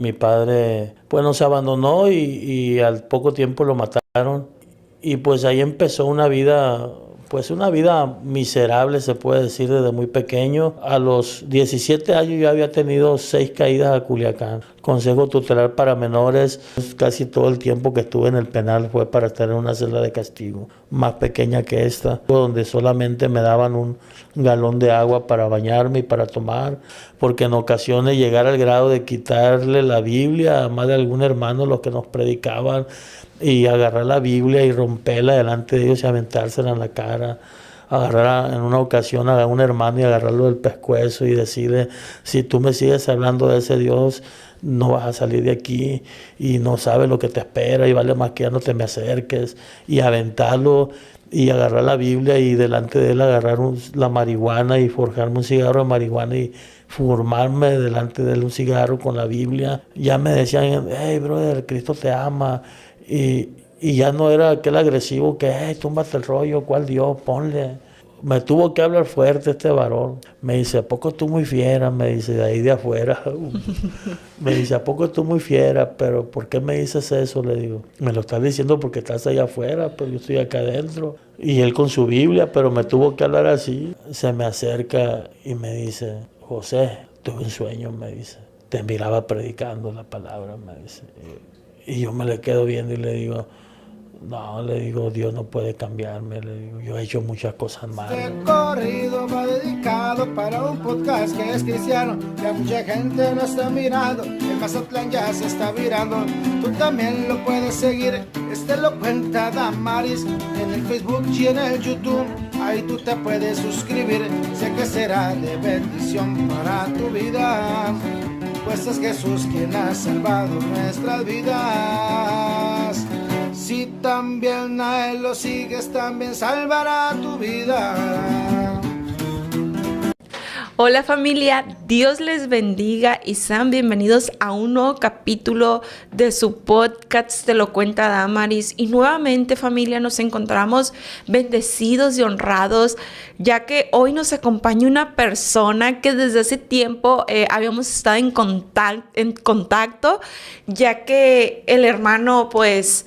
Mi padre pues nos abandonó y al poco tiempo lo mataron. Y pues ahí empezó una vida miserable, se puede decir, desde muy pequeño. A los 17 años yo había tenido 6 caídas a Culiacán. Consejo tutelar para menores. Casi todo el tiempo que estuve en el penal fue para estar en una celda de castigo, más pequeña que esta, donde solamente me daban un galón de agua para bañarme y para tomar, porque en ocasiones llegar al grado de quitarle la Biblia a más de algún hermano, los que nos predicaban, y agarrar la Biblia y romperla delante de ellos y aventársela en la cara. Agarrar en una ocasión a un hermano y agarrarlo del pescuezo y decirle: si tú me sigues hablando de ese Dios, no vas a salir de aquí y no sabes lo que te espera y vale más que ya no te me acerques. Y aventarlo y agarrar la Biblia y delante de él agarrar la marihuana y forjarme un cigarro de marihuana y fumarme delante de él un cigarro con la Biblia. Ya me decían: hey brother, Cristo te ama. Y ya no era aquel agresivo que: hey, túmbate el rollo, ¿cuál Dios? Ponle. Me tuvo que hablar fuerte este varón. Me dice: ¿a poco tú muy fiera? Me dice, de ahí de afuera. Me dice: ¿a poco tú muy fiera? Pero ¿por qué me dices eso? Le digo: me lo estás diciendo porque estás allá afuera, pero yo estoy acá adentro. Y él con su Biblia, pero me tuvo que hablar así. Se me acerca y me dice: José, tuve un sueño, me dice. Te miraba predicando la palabra, me dice. Y yo me le quedo viendo y le digo: no, le digo, Dios no puede cambiarme, le digo, yo he hecho muchas cosas malas. Este corrido va dedicado para un podcast que es cristiano. Ya mucha gente no está mirando, el Mazatlán ya se está virando. Tú también lo puedes seguir, lo cuenta Damaris en el Facebook y en el YouTube. Ahí tú te puedes suscribir, sé que será de bendición para tu vida, pues es Jesús quien ha salvado nuestras vidas. Si también a Él lo sigues, también salvará tu vida. Hola familia, Dios les bendiga y sean bienvenidos a un nuevo capítulo de su podcast Te lo cuenta Damaris. Y nuevamente familia, nos encontramos bendecidos y honrados, ya que hoy nos acompaña una persona que desde hace tiempo habíamos estado en contacto, ya que el hermano pues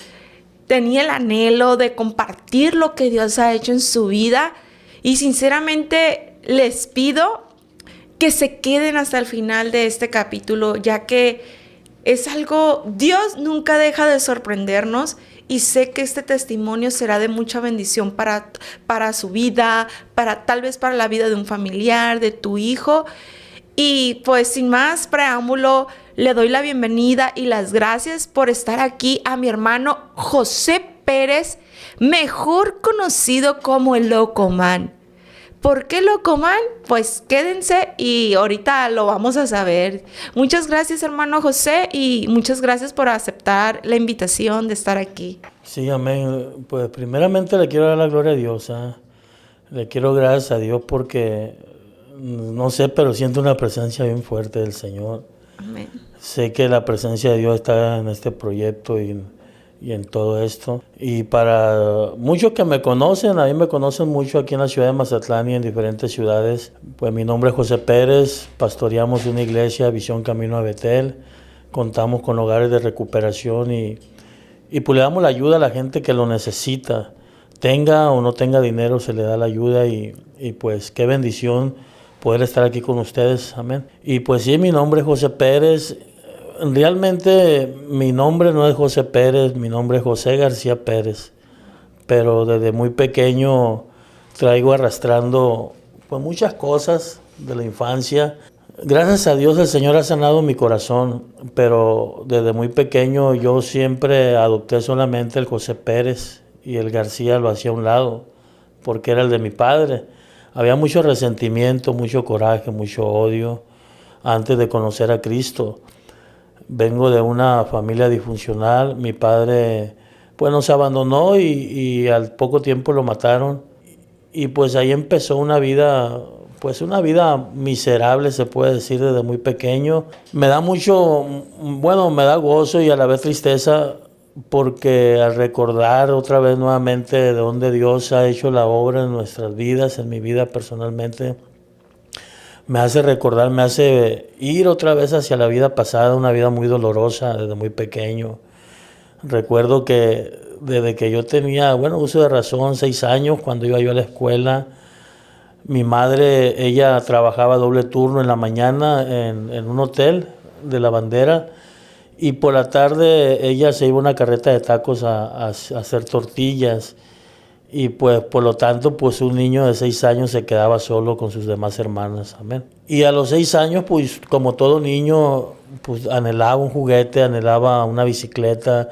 tenía el anhelo de compartir lo que Dios ha hecho en su vida. Y sinceramente les pido que se queden hasta el final de este capítulo, ya que es algo, Dios nunca deja de sorprendernos, y sé que este testimonio será de mucha bendición para su vida, tal vez para la vida de un familiar, de tu hijo. Y pues sin más preámbulo, le doy la bienvenida y las gracias por estar aquí a mi hermano José Pérez, mejor conocido como el Locoman. ¿Por qué Locoman? Pues quédense y ahorita lo vamos a saber. Muchas gracias, hermano José, y muchas gracias por aceptar la invitación de estar aquí. Sí, amén. Pues primeramente le quiero dar la gloria a Dios, ¿eh? Le quiero gracias a Dios porque, no sé, pero siento una presencia bien fuerte del Señor. Amén. Sé que la presencia de Dios está en este proyecto y en todo esto. Y para muchos que me conocen, a mí me conocen mucho aquí en la ciudad de Mazatlán y en diferentes ciudades. Pues mi nombre es José Pérez, pastoreamos una iglesia, Visión Camino a Betel. Contamos con hogares de recuperación y pues le damos la ayuda a la gente que lo necesita. Tenga o no tenga dinero, se le da la ayuda y pues qué bendición poder estar aquí con ustedes. Amén. Y pues sí, mi nombre es José Pérez. Realmente mi nombre no es José Pérez, mi nombre es José García Pérez, pero desde muy pequeño traigo arrastrando pues muchas cosas de la infancia. Gracias a Dios el Señor ha sanado mi corazón, pero desde muy pequeño yo siempre adopté solamente el José Pérez y el García lo hacía a un lado, porque era el de mi padre. Había mucho resentimiento, mucho coraje, mucho odio antes de conocer a Cristo. Vengo de una familia disfuncional, mi padre pues nos abandonó y al poco tiempo lo mataron. Y pues ahí empezó una vida miserable, se puede decir, desde muy pequeño. Me da me da gozo y a la vez tristeza, porque al recordar otra vez nuevamente de dónde Dios ha hecho la obra en nuestras vidas, en mi vida personalmente, me hace recordar, me hace ir otra vez hacia la vida pasada, una vida muy dolorosa desde muy pequeño. Recuerdo que desde que yo tenía, uso de razón, 6 años, cuando iba yo a la escuela, mi madre, ella trabajaba doble turno en la mañana en un hotel de la Bandera, y por la tarde ella se iba a una carreta de tacos a hacer tortillas. Y pues por lo tanto pues un niño de 6 años se quedaba solo con sus demás hermanas, amén. Y a los 6 años pues como todo niño pues anhelaba un juguete, anhelaba una bicicleta,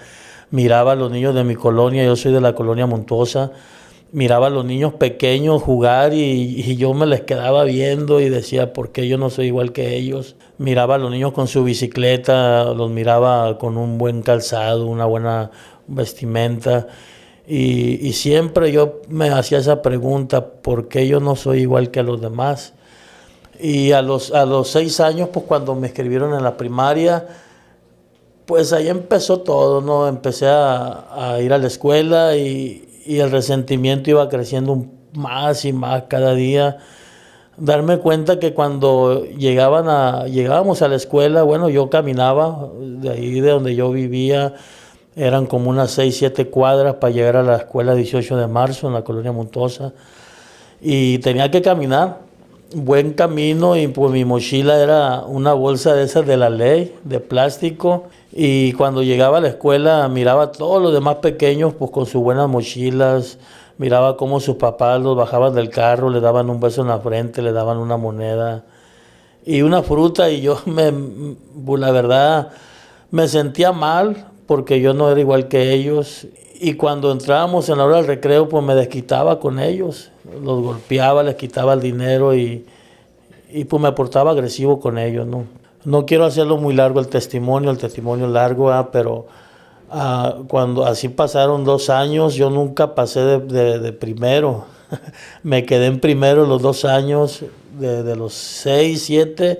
miraba a los niños de mi colonia, yo soy de la colonia Montosa, miraba a los niños pequeños jugar y yo me les quedaba viendo y decía, ¿por qué yo no soy igual que ellos? Miraba a los niños con su bicicleta, los miraba con un buen calzado, una buena vestimenta. Y siempre yo me hacía esa pregunta, ¿por qué yo no soy igual que a los demás? Y a los 6 años, pues cuando me escribieron en la primaria, pues ahí empezó todo, ¿no? Empecé a ir a la escuela y el resentimiento iba creciendo más y más cada día. Darme cuenta que cuando llegábamos a la escuela, yo caminaba de ahí de donde yo vivía. Eran como unas 6, 7 cuadras para llegar a la escuela 18 de marzo en la colonia Montosa. Y tenía que caminar, buen camino, y pues mi mochila era una bolsa de esas de la ley, de plástico. Y cuando llegaba a la escuela miraba a todos los demás pequeños pues con sus buenas mochilas. Miraba cómo sus papás los bajaban del carro, le daban un beso en la frente, le daban una moneda y una fruta. Y yo la verdad me sentía mal, porque yo no era igual que ellos, y cuando entrábamos en la hora del recreo, pues me desquitaba con ellos, los golpeaba, les quitaba el dinero y pues me portaba agresivo con ellos, ¿no? No quiero hacerlo muy largo el testimonio largo, pero cuando así pasaron 2 años, yo nunca pasé de primero, me quedé en primero los 2 años, de los 6, 7,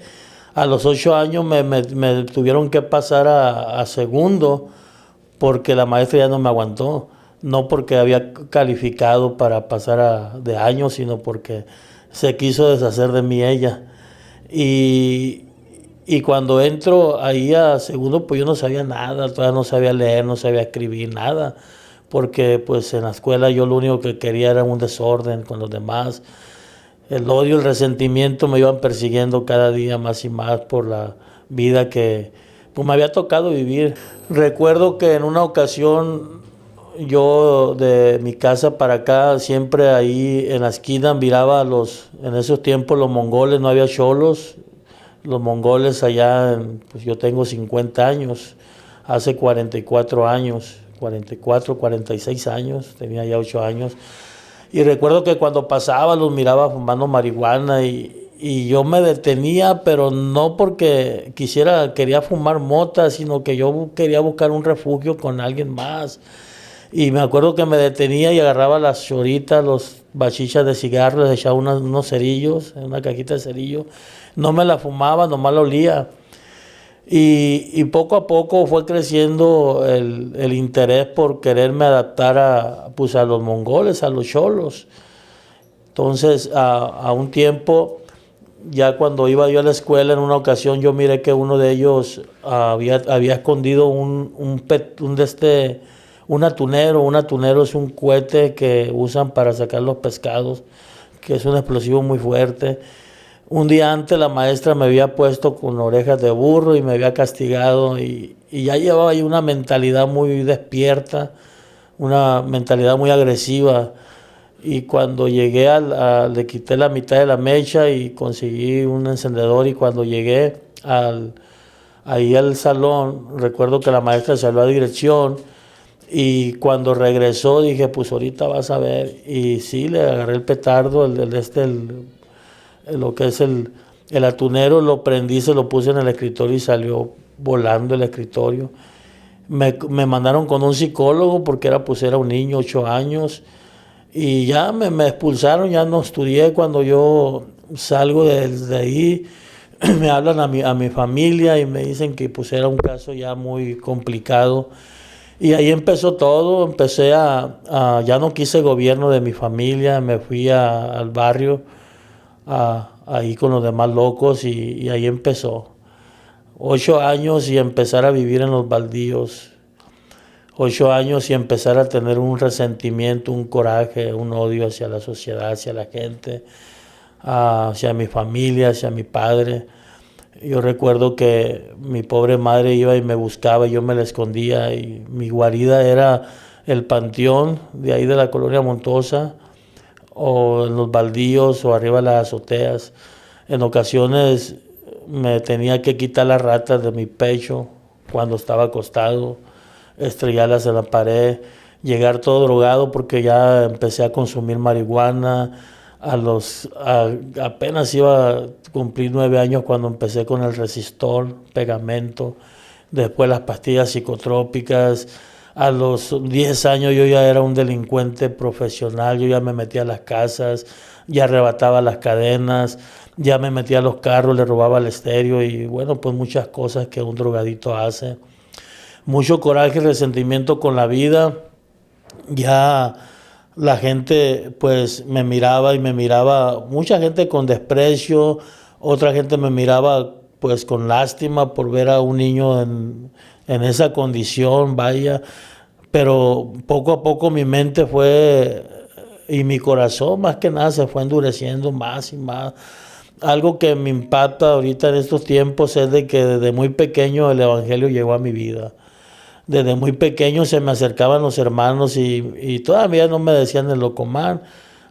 a los 8 años me tuvieron que pasar a segundo, porque la maestra ya no me aguantó, no porque había calificado para pasar de año, sino porque se quiso deshacer de mí ella. Y cuando entro ahí a segundo, pues yo no sabía nada, todavía no sabía leer, no sabía escribir, nada, porque pues en la escuela yo lo único que quería era un desorden con los demás. El odio, el resentimiento me iban persiguiendo cada día más y más por la vida que pues me había tocado vivir. Recuerdo que en una ocasión yo de mi casa para acá, siempre ahí en la esquina miraba en esos tiempos los mongoles, no había cholos, los mongoles allá, pues yo tengo 50 años, hace 44 años, 44, 46 años, tenía ya 8 años. Y recuerdo que cuando pasaba los miraba fumando marihuana y yo me detenía, pero no porque quería fumar mota, sino que yo quería buscar un refugio con alguien más. Y me acuerdo que me detenía y agarraba las choritas, los bachichas de cigarros, les echaba unos cerillos, una cajita de cerillos. No me la fumaba, nomás la olía. Y poco a poco fue creciendo el interés por quererme adaptar a los mongoles, a los cholos. Entonces, a un tiempo, ya cuando iba yo a la escuela, en una ocasión yo miré que uno de ellos había escondido un atunero. Un atunero es un cohete que usan para sacar los pescados, que es un explosivo muy fuerte. Un día antes la maestra me había puesto con orejas de burro y me había castigado y ya llevaba ahí una mentalidad muy despierta, una mentalidad muy agresiva. Y cuando llegué, le quité la mitad de la mecha y conseguí un encendedor, y cuando llegué ahí al salón, recuerdo que la maestra salió a dirección, y cuando regresó dije, pues ahorita vas a ver. Y sí, le agarré el petardo, lo que es el atunero, lo prendí, se lo puse en el escritorio y salió volando el escritorio. Me mandaron con un psicólogo porque era un niño, 8 años. Y ya me expulsaron, ya no estudié. Cuando yo salgo de ahí, me hablan a mi familia y me dicen que pues era un caso ya muy complicado. Y ahí empezó todo, ya no quise gobierno de mi familia, me fui al barrio a ahí con los demás locos y ahí empezó. 8 años y empezar a vivir en los baldíos. 8 años y empezar a tener un resentimiento, un coraje, un odio hacia la sociedad, hacia la gente, hacia mi familia, hacia mi padre. Yo recuerdo que mi pobre madre iba y me buscaba, y yo me la escondía, y mi guarida era el panteón de ahí de la colonia Montosa, o en los baldíos, o arriba de las azoteas. En ocasiones me tenía que quitar las ratas de mi pecho cuando estaba acostado, estrellarlas en la pared, llegar todo drogado porque ya empecé a consumir marihuana. Apenas iba a cumplir 9 años cuando empecé con el resistol, pegamento, después las pastillas psicotrópicas. A los 10 años yo ya era un delincuente profesional, yo ya me metía a las casas, ya arrebataba las cadenas, ya me metía a los carros, le robaba el estéreo y bueno, pues muchas cosas que un drogadito hace. Mucho coraje y resentimiento con la vida. Ya la gente pues me miraba, mucha gente con desprecio, otra gente me miraba pues con lástima por ver a un niño en esa condición, vaya. Pero poco a poco mi mente y mi corazón más que nada se fue endureciendo más y más. Algo que me impacta ahorita en estos tiempos es de que desde muy pequeño el evangelio llegó a mi vida. Desde muy pequeño se me acercaban los hermanos y todavía no me decían el Locomán.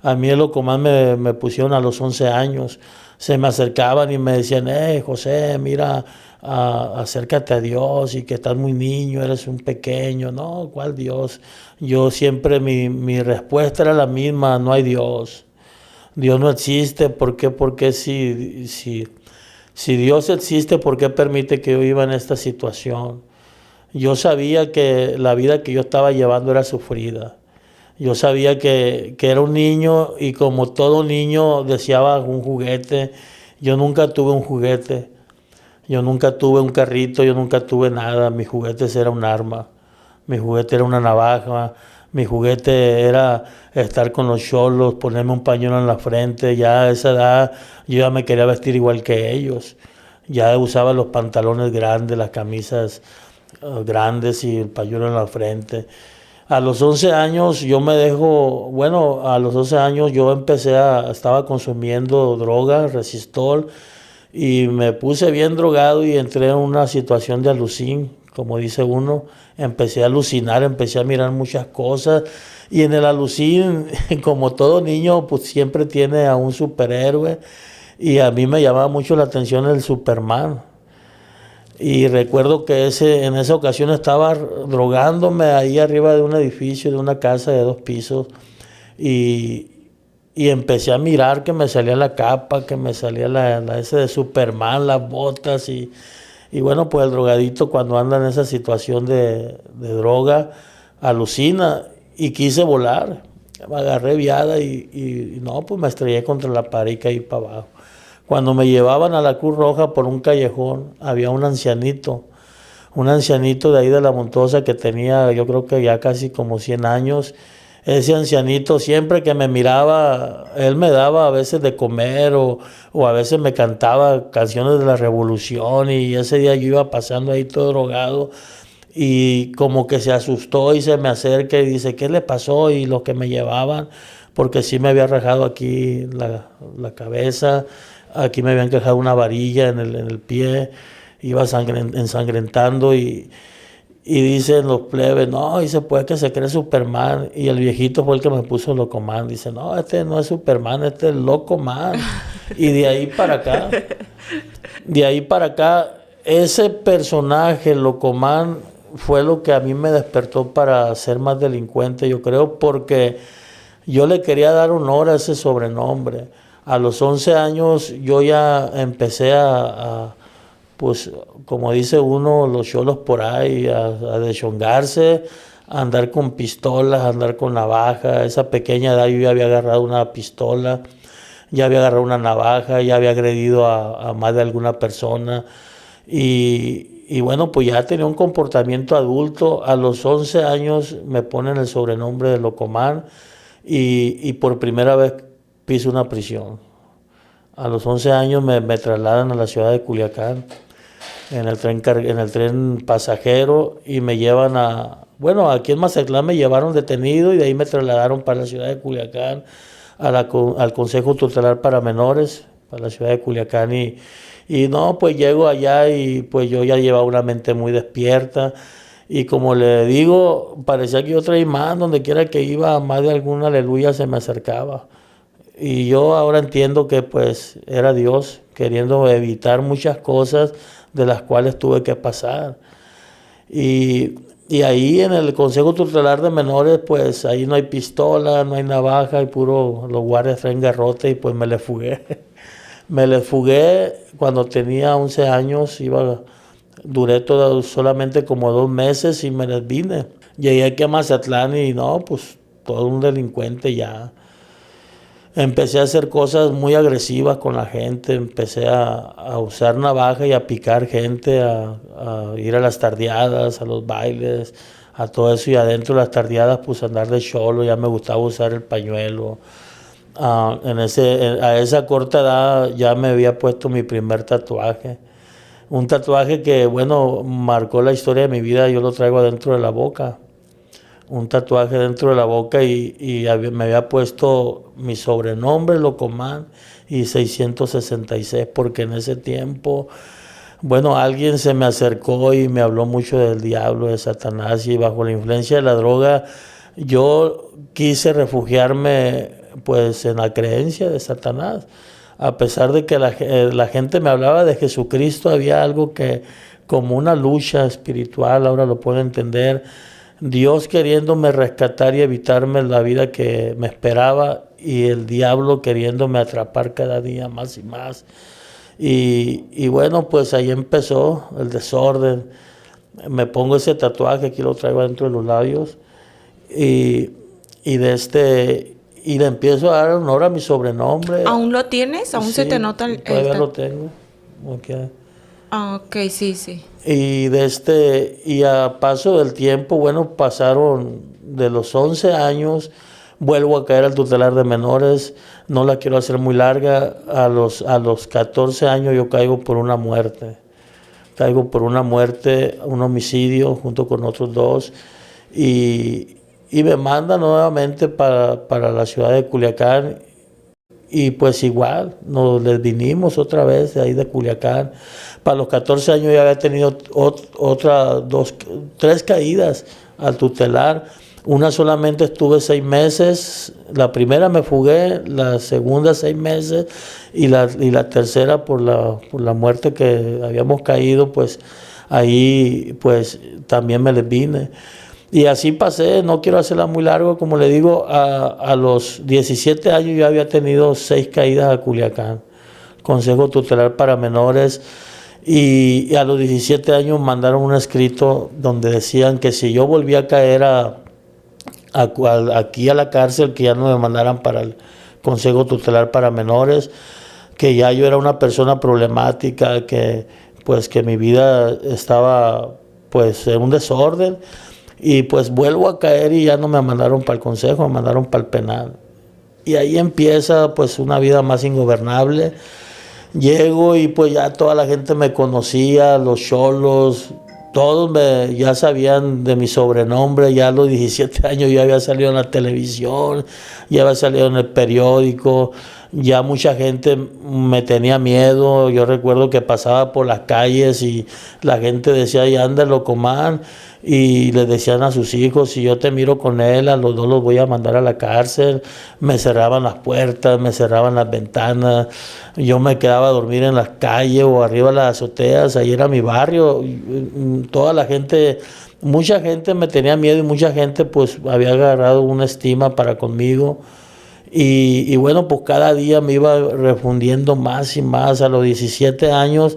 A mí el Locomán me pusieron a los 11 años. Se me acercaban y me decían, José, mira, acércate a Dios y que estás muy niño, eres un pequeño. No, ¿cuál Dios? Yo siempre, mi respuesta era la misma, no hay Dios. Dios no existe. ¿Por qué? Porque si Dios existe, ¿por qué permite que yo viva en esta situación? Yo sabía que la vida que yo estaba llevando era sufrida. Yo sabía que era un niño y como todo niño deseaba un juguete. Yo nunca tuve un juguete. Yo nunca tuve un carrito, yo nunca tuve nada. Mi juguete era un arma. Mi juguete era una navaja. Mi juguete era estar con los cholos, ponerme un pañuelo en la frente. Ya a esa edad yo ya me quería vestir igual que ellos. Ya usaba los pantalones grandes, las camisas grandes y el pañuelo en la frente. A los 11 años a los 11 años yo estaba consumiendo droga, resistol, y me puse bien drogado y entré en una situación de alucín, como dice uno. Empecé a alucinar, empecé a mirar muchas cosas, y en el alucín, como todo niño, pues siempre tiene a un superhéroe, y a mí me llamaba mucho la atención el Superman. Y recuerdo que en esa ocasión estaba drogándome ahí arriba de un edificio, de una casa de 2 pisos, y empecé a mirar que me salía la capa, que me salía ese de Superman, las botas, y bueno, pues el drogadito cuando anda en esa situación de droga, alucina, y quise volar. Me agarré viada y no, pues me estrellé contra la pared y caí para abajo. Cuando me llevaban a la Cruz Roja por un callejón, había un ancianito de ahí de la Montosa que tenía, yo creo que ya casi como 100 años. Ese ancianito, siempre que me miraba, él me daba a veces de comer o a veces me cantaba canciones de la Revolución, y ese día yo iba pasando ahí todo drogado y como que se asustó y se me acerca y dice, ¿qué le pasó? Y los que me llevaban, porque sí me había rajado aquí la cabeza. Aquí me habían quejado una varilla en el pie, iba ensangrentando y dicen los plebes, no, dice, pues que se cree Superman. Y el viejito fue el que me puso Locomán. Dice, no, este no es Superman, este es Locomán. Y de ahí para acá, ese personaje, Locomán, fue lo que a mí me despertó para ser más delincuente, yo creo, porque yo le quería dar honor a ese sobrenombre. A los 11 años yo ya empecé pues como dice uno, los cholos por ahí, a deschongarse, a andar con pistolas, a andar con navaja. A esa pequeña edad yo ya había agarrado una pistola, ya había agarrado una navaja, ya había agredido a más de alguna persona. Y bueno, pues ya tenía un comportamiento adulto. A los 11 años me ponen el sobrenombre de Locomán y por primera vez piso una prisión. A los 11 años me trasladan a la ciudad de Culiacán en el tren pasajero y me llevan bueno, aquí en Mazatlán me llevaron detenido y de ahí me trasladaron para la ciudad de Culiacán, al Consejo Tutelar para Menores, para la ciudad de Culiacán y no, pues llego allá y pues yo ya llevaba una mente muy despierta y como le digo, parecía que yo traía imán, donde quiera que iba, más de alguna aleluya se me acercaba. Y yo ahora entiendo que pues era Dios queriendo evitar muchas cosas de las cuales tuve que pasar. Y ahí en el Consejo Tutelar de Menores, pues ahí no hay pistola, no hay navaja, y puro los guardias traen garrote y pues me le fugué. Me le fugué cuando tenía 11 años, duré solamente como 2 meses y me les vine. Llegué aquí a Mazatlán y no, pues todo un delincuente ya. Empecé a hacer cosas muy agresivas con la gente, empecé a usar navaja y a picar gente, a ir a las tardeadas, a los bailes, a todo eso. Y adentro de las tardeadas, pues andar de cholo, ya me gustaba usar el pañuelo. A esa corta edad ya me había puesto mi primer tatuaje. Un tatuaje que, bueno, marcó la historia de mi vida, yo lo traigo adentro de la boca. Un tatuaje dentro de la boca y me había puesto mi sobrenombre, Locomán, y 666, porque en ese tiempo, bueno, alguien se me acercó y me habló mucho del diablo, de Satanás, y bajo la influencia de la droga, yo quise refugiarme, pues, en la creencia de Satanás. A pesar de que la gente me hablaba de Jesucristo, había algo que, como una lucha espiritual, ahora lo puedo entender, Dios queriéndome rescatar y evitarme la vida que me esperaba y el diablo queriéndome atrapar cada día más y más. Y bueno, pues ahí empezó el desorden. Me pongo ese tatuaje, aquí lo traigo dentro de los labios y le empiezo a dar honor a mi sobrenombre. ¿Aún lo tienes? ¿Aún Sí, se te nota todavía lo tengo. Okay. Ok, sí. Y a paso del tiempo, bueno, pasaron de los 11 años, vuelvo a caer al tutelar de menores, no la quiero hacer muy larga, a los 14 años yo caigo por una muerte, un homicidio junto con otros 2, y me mandan nuevamente para la ciudad de Culiacán. Y pues igual, les vinimos otra vez de ahí de Culiacán. Para los 14 años ya había tenido tres caídas al tutelar. Una solamente estuve 6 meses, la primera me fugué, la segunda 6 meses y la tercera por la muerte que habíamos caído, pues ahí pues también me les vine. Y así pasé, no quiero hacerla muy largo, como le digo, a los 17 años yo había tenido 6 caídas a Culiacán, Consejo Tutelar para Menores, y a los 17 años mandaron un escrito donde decían que si yo volvía a caer aquí a la cárcel, que ya no me mandaran para el Consejo Tutelar para Menores, que ya yo era una persona problemática, que mi vida estaba pues en un desorden. Y pues vuelvo a caer y ya no me mandaron para el consejo, me mandaron para el penal. Y ahí empieza pues una vida más ingobernable. Llego y pues ya toda la gente me conocía, los cholos, todos ya sabían de mi sobrenombre. Ya a los 17 años yo había salido en la televisión, ya había salido en el periódico. Ya mucha gente me tenía miedo. Yo recuerdo que pasaba por las calles y la gente decía, ahí anda el Locomán, y le decían a sus hijos, si yo te miro con él, a los 2 los voy a mandar a la cárcel. Me cerraban las puertas, me cerraban las ventanas, yo me quedaba a dormir en las calles o arriba de las azoteas. Ahí era mi barrio. Toda la gente, mucha gente me tenía miedo y mucha gente pues había agarrado una estima para conmigo. Y bueno, pues cada día me iba refundiendo más y más. A los 17 años,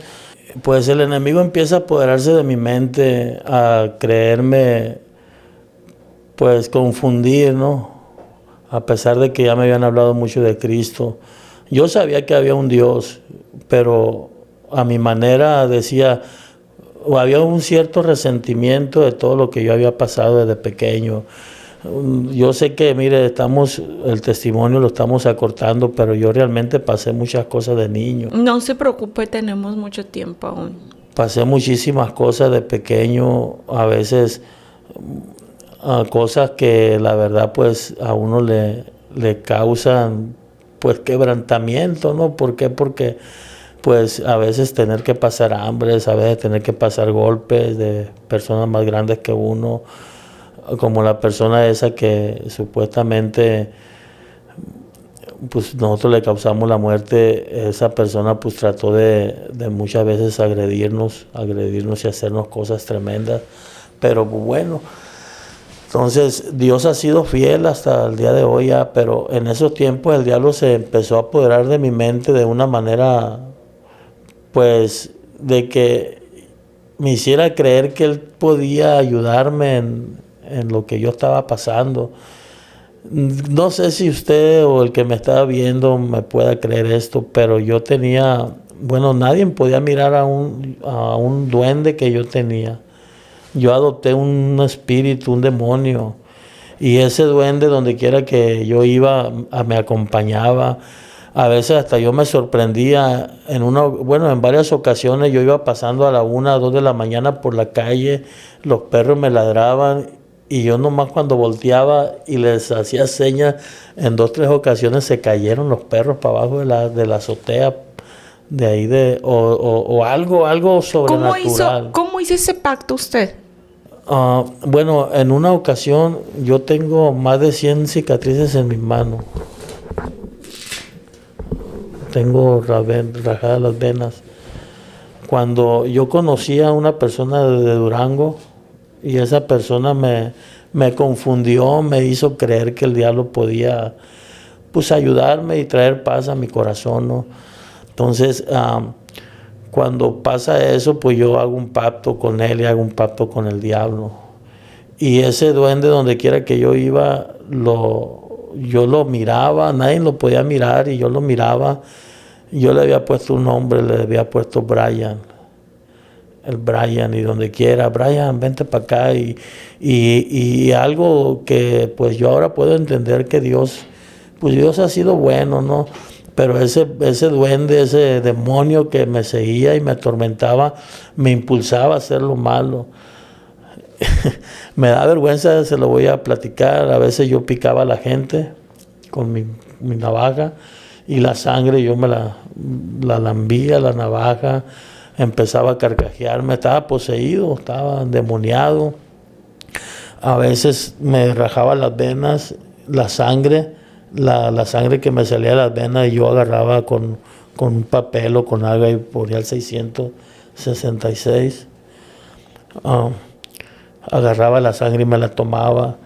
pues el enemigo empieza a apoderarse de mi mente, a creerme, pues confundir, ¿no? A pesar de que ya me habían hablado mucho de Cristo. Yo sabía que había un Dios, pero a mi manera decía, o había un cierto resentimiento de todo lo que yo había pasado desde pequeño. Yo sé que, mire, el testimonio lo estamos acortando, pero yo realmente pasé muchas cosas de niño. No se preocupe, tenemos mucho tiempo aún. Pasé muchísimas cosas de pequeño, a veces cosas que la verdad pues a uno le causan pues quebrantamiento, ¿no? ¿Por qué? Porque pues a veces tener que pasar hambres, a veces tener que pasar golpes de personas más grandes que uno, como la persona esa que supuestamente pues nosotros le causamos la muerte. Esa persona pues trató de muchas veces agredirnos y hacernos cosas tremendas, pero pues, bueno, entonces Dios ha sido fiel hasta el día de hoy ya, pero en esos tiempos el diablo se empezó a apoderar de mi mente de una manera pues de que me hiciera creer que él podía ayudarme en lo que yo estaba pasando. No sé si usted o el que me estaba viendo me pueda creer esto, pero yo tenía, bueno, nadie podía mirar a un duende que yo tenía. Yo adopté un espíritu, un demonio, y ese duende donde quiera que yo iba me acompañaba. A veces hasta yo me sorprendía, en varias ocasiones yo iba pasando a la 1, 2 de la mañana por la calle, los perros me ladraban y yo nomás cuando volteaba y les hacía señas, en 2, 3 ocasiones se cayeron los perros para abajo de la azotea, de ahí o algo sobrenatural. ¿Cómo hizo ese pacto usted? Bueno, en una ocasión yo tengo más de 100 cicatrices en mis manos. Tengo rajadas las venas. Cuando yo conocí a una persona de Durango y esa persona me confundió, me hizo creer que el diablo podía pues ayudarme y traer paz a mi corazón, ¿no? Entonces, cuando pasa eso, pues yo hago un pacto con él y hago un pacto con el diablo. Y ese duende, donde quiera que yo iba, yo lo miraba, nadie lo podía mirar y yo lo miraba. Yo le había puesto un nombre, le había puesto Brian, el Brian, y donde quiera, Brian, vente para acá. Y algo que pues yo ahora puedo entender que Dios ha sido bueno, ¿no? Pero ese duende, ese demonio que me seguía y me atormentaba, me impulsaba a hacer lo malo. Me da vergüenza, se lo voy a platicar. A veces yo picaba a la gente con mi navaja y la sangre yo me la lambía, la navaja, empezaba a carcajearme, estaba poseído, estaba endemoniado. A veces me rajaba las venas, la sangre que me salía de las venas, y yo agarraba con un papel o con algo y ponía el 666. Agarraba la sangre y me la tomaba.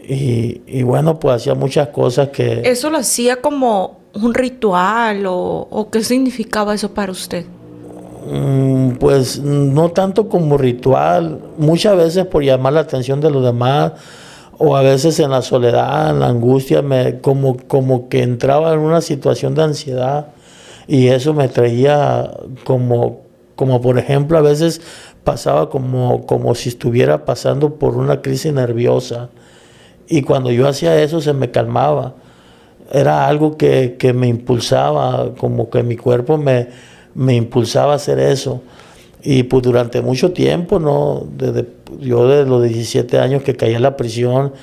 Y bueno, pues hacía muchas cosas que... ¿Eso lo hacía como un ritual o qué significaba eso para usted? Pues no tanto como ritual, muchas veces por llamar la atención de los demás, o a veces en la soledad, en la angustia, como que entraba en una situación de ansiedad y eso me traía como por ejemplo, a veces pasaba como si estuviera pasando por una crisis nerviosa, y cuando yo hacía eso se me calmaba. Era algo que me impulsaba, como que mi cuerpo me impulsaba a hacer eso. Y pues durante mucho tiempo, ¿no? Yo desde los 17 años que caí en la prisión,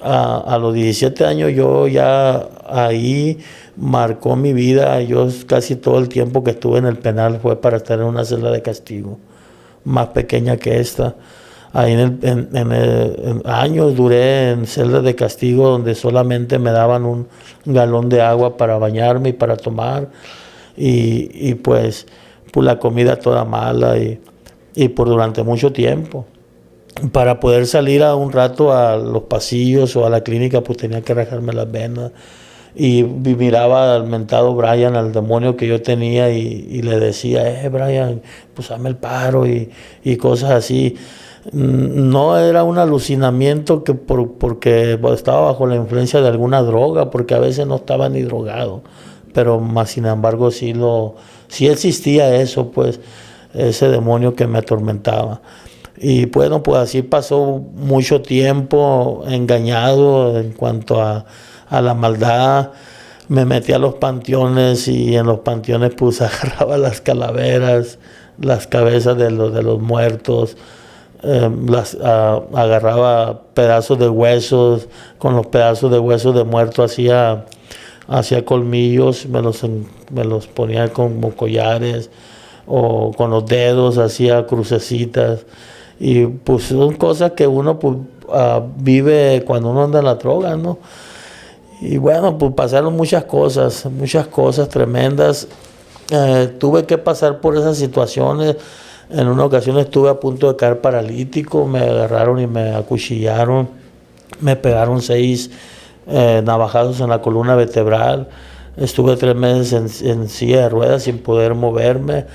a los 17 años yo ya ahí marcó mi vida. Yo casi todo el tiempo que estuve en el penal fue para estar en una celda de castigo, más pequeña que esta. Ahí en años duré en celdas de castigo donde solamente me daban un galón de agua para bañarme y para tomar, y pues la comida toda mala, y por durante mucho tiempo. Para poder salir a un rato a los pasillos o a la clínica, pues tenía que rajarme las venas. Y miraba al mentado Brian, al demonio que yo tenía, y le decía, Brian, pues hazme el paro, y cosas así. No era un alucinamiento porque estaba bajo la influencia de alguna droga, porque a veces no estaba ni drogado, pero más sin embargo sí existía eso, pues, ese demonio que me atormentaba. Y bueno, pues así pasó mucho tiempo engañado en cuanto a la maldad. Me metí a los panteones y en los panteones pues agarraba las calaveras, las cabezas de los muertos, agarraba pedazos de huesos, con los pedazos de huesos de muerto hacía colmillos, me los ponía como collares, o con los dedos hacía crucecitas. Y pues son cosas que uno pues, vive cuando uno anda en la droga, ¿no? Y bueno, pues pasaron muchas cosas tremendas. Tuve que pasar por esas situaciones. En una ocasión estuve a punto de caer paralítico, me agarraron y me acuchillaron, me pegaron 6 navajazos en la columna vertebral. Estuve 3 meses en silla de ruedas sin poder moverme.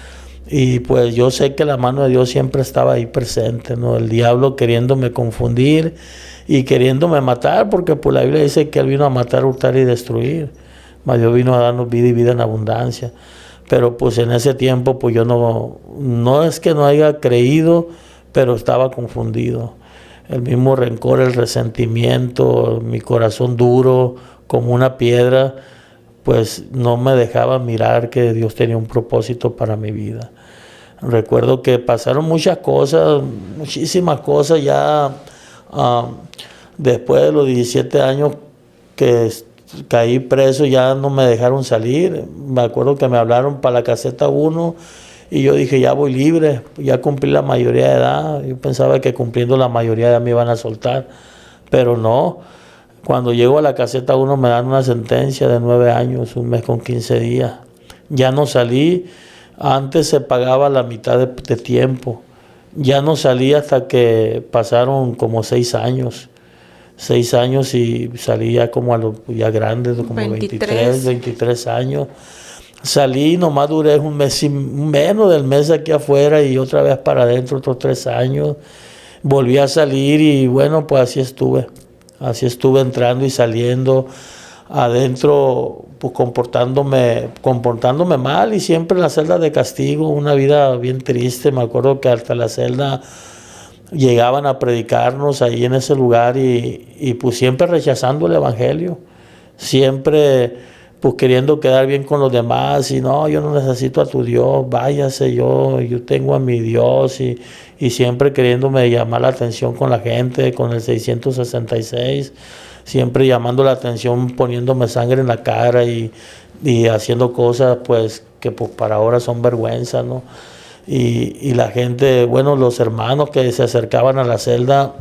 Y pues yo sé que la mano de Dios siempre estaba ahí presente, ¿no? El diablo queriéndome confundir y queriéndome matar, porque pues la Biblia dice que Él vino a matar, hurtar y destruir. Mas Dios vino a darnos vida y vida en abundancia. Pero pues en ese tiempo pues yo no es que no haya creído, pero estaba confundido. El mismo rencor, el resentimiento, mi corazón duro como una piedra, pues no me dejaba mirar que Dios tenía un propósito para mi vida. Recuerdo que pasaron muchas cosas, muchísimas cosas ya después de los 17 años que caí preso, ya no me dejaron salir. Me acuerdo que me hablaron para la caseta 1 y yo dije, ya voy libre, ya cumplí la mayoría de edad. Yo pensaba que cumpliendo la mayoría de edad me iban a soltar, pero no. Cuando llego a la caseta 1 me dan una sentencia de 9 años, 1 mes con 15 días. Ya no salí, antes se pagaba la mitad de tiempo. Ya no salí hasta que pasaron como 6 años. 6 años y salí ya como a los ya grandes, como 23 años. Salí, nomás duré un mes, menos del mes aquí afuera y otra vez para adentro otros 3 años. Volví a salir y bueno, pues así estuve. Así estuve entrando y saliendo adentro, pues comportándome mal y siempre en la celda de castigo, una vida bien triste. Me acuerdo que hasta la celda llegaban a predicarnos ahí en ese lugar y pues siempre rechazando el evangelio, siempre pues queriendo quedar bien con los demás y no, yo no necesito a tu Dios, váyase, yo tengo a mi Dios y siempre queriéndome llamar la atención con la gente, con el 666, siempre llamando la atención, poniéndome sangre en la cara y haciendo cosas pues que pues para ahora son vergüenza, ¿no? Y la gente, bueno, los hermanos que se acercaban a la celda,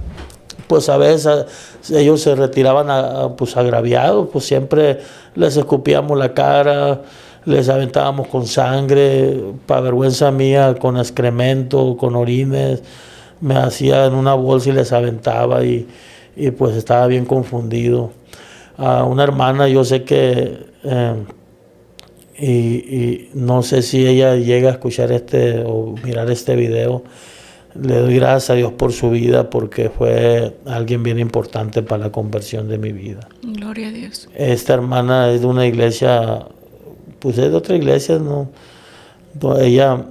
pues a veces ellos se retiraban pues agraviados, pues siempre les escupíamos la cara, les aventábamos con sangre, para vergüenza mía, con excremento, con orines, me hacía en una bolsa y les aventaba y pues estaba bien confundido. A una hermana, yo sé que y no sé si ella llega a escuchar o mirar este video. Le doy gracias a Dios por su vida porque fue alguien bien importante para la conversión de mi vida. Gloria a Dios. Esta hermana es de una iglesia, pues es de otra iglesia, ¿no? Ella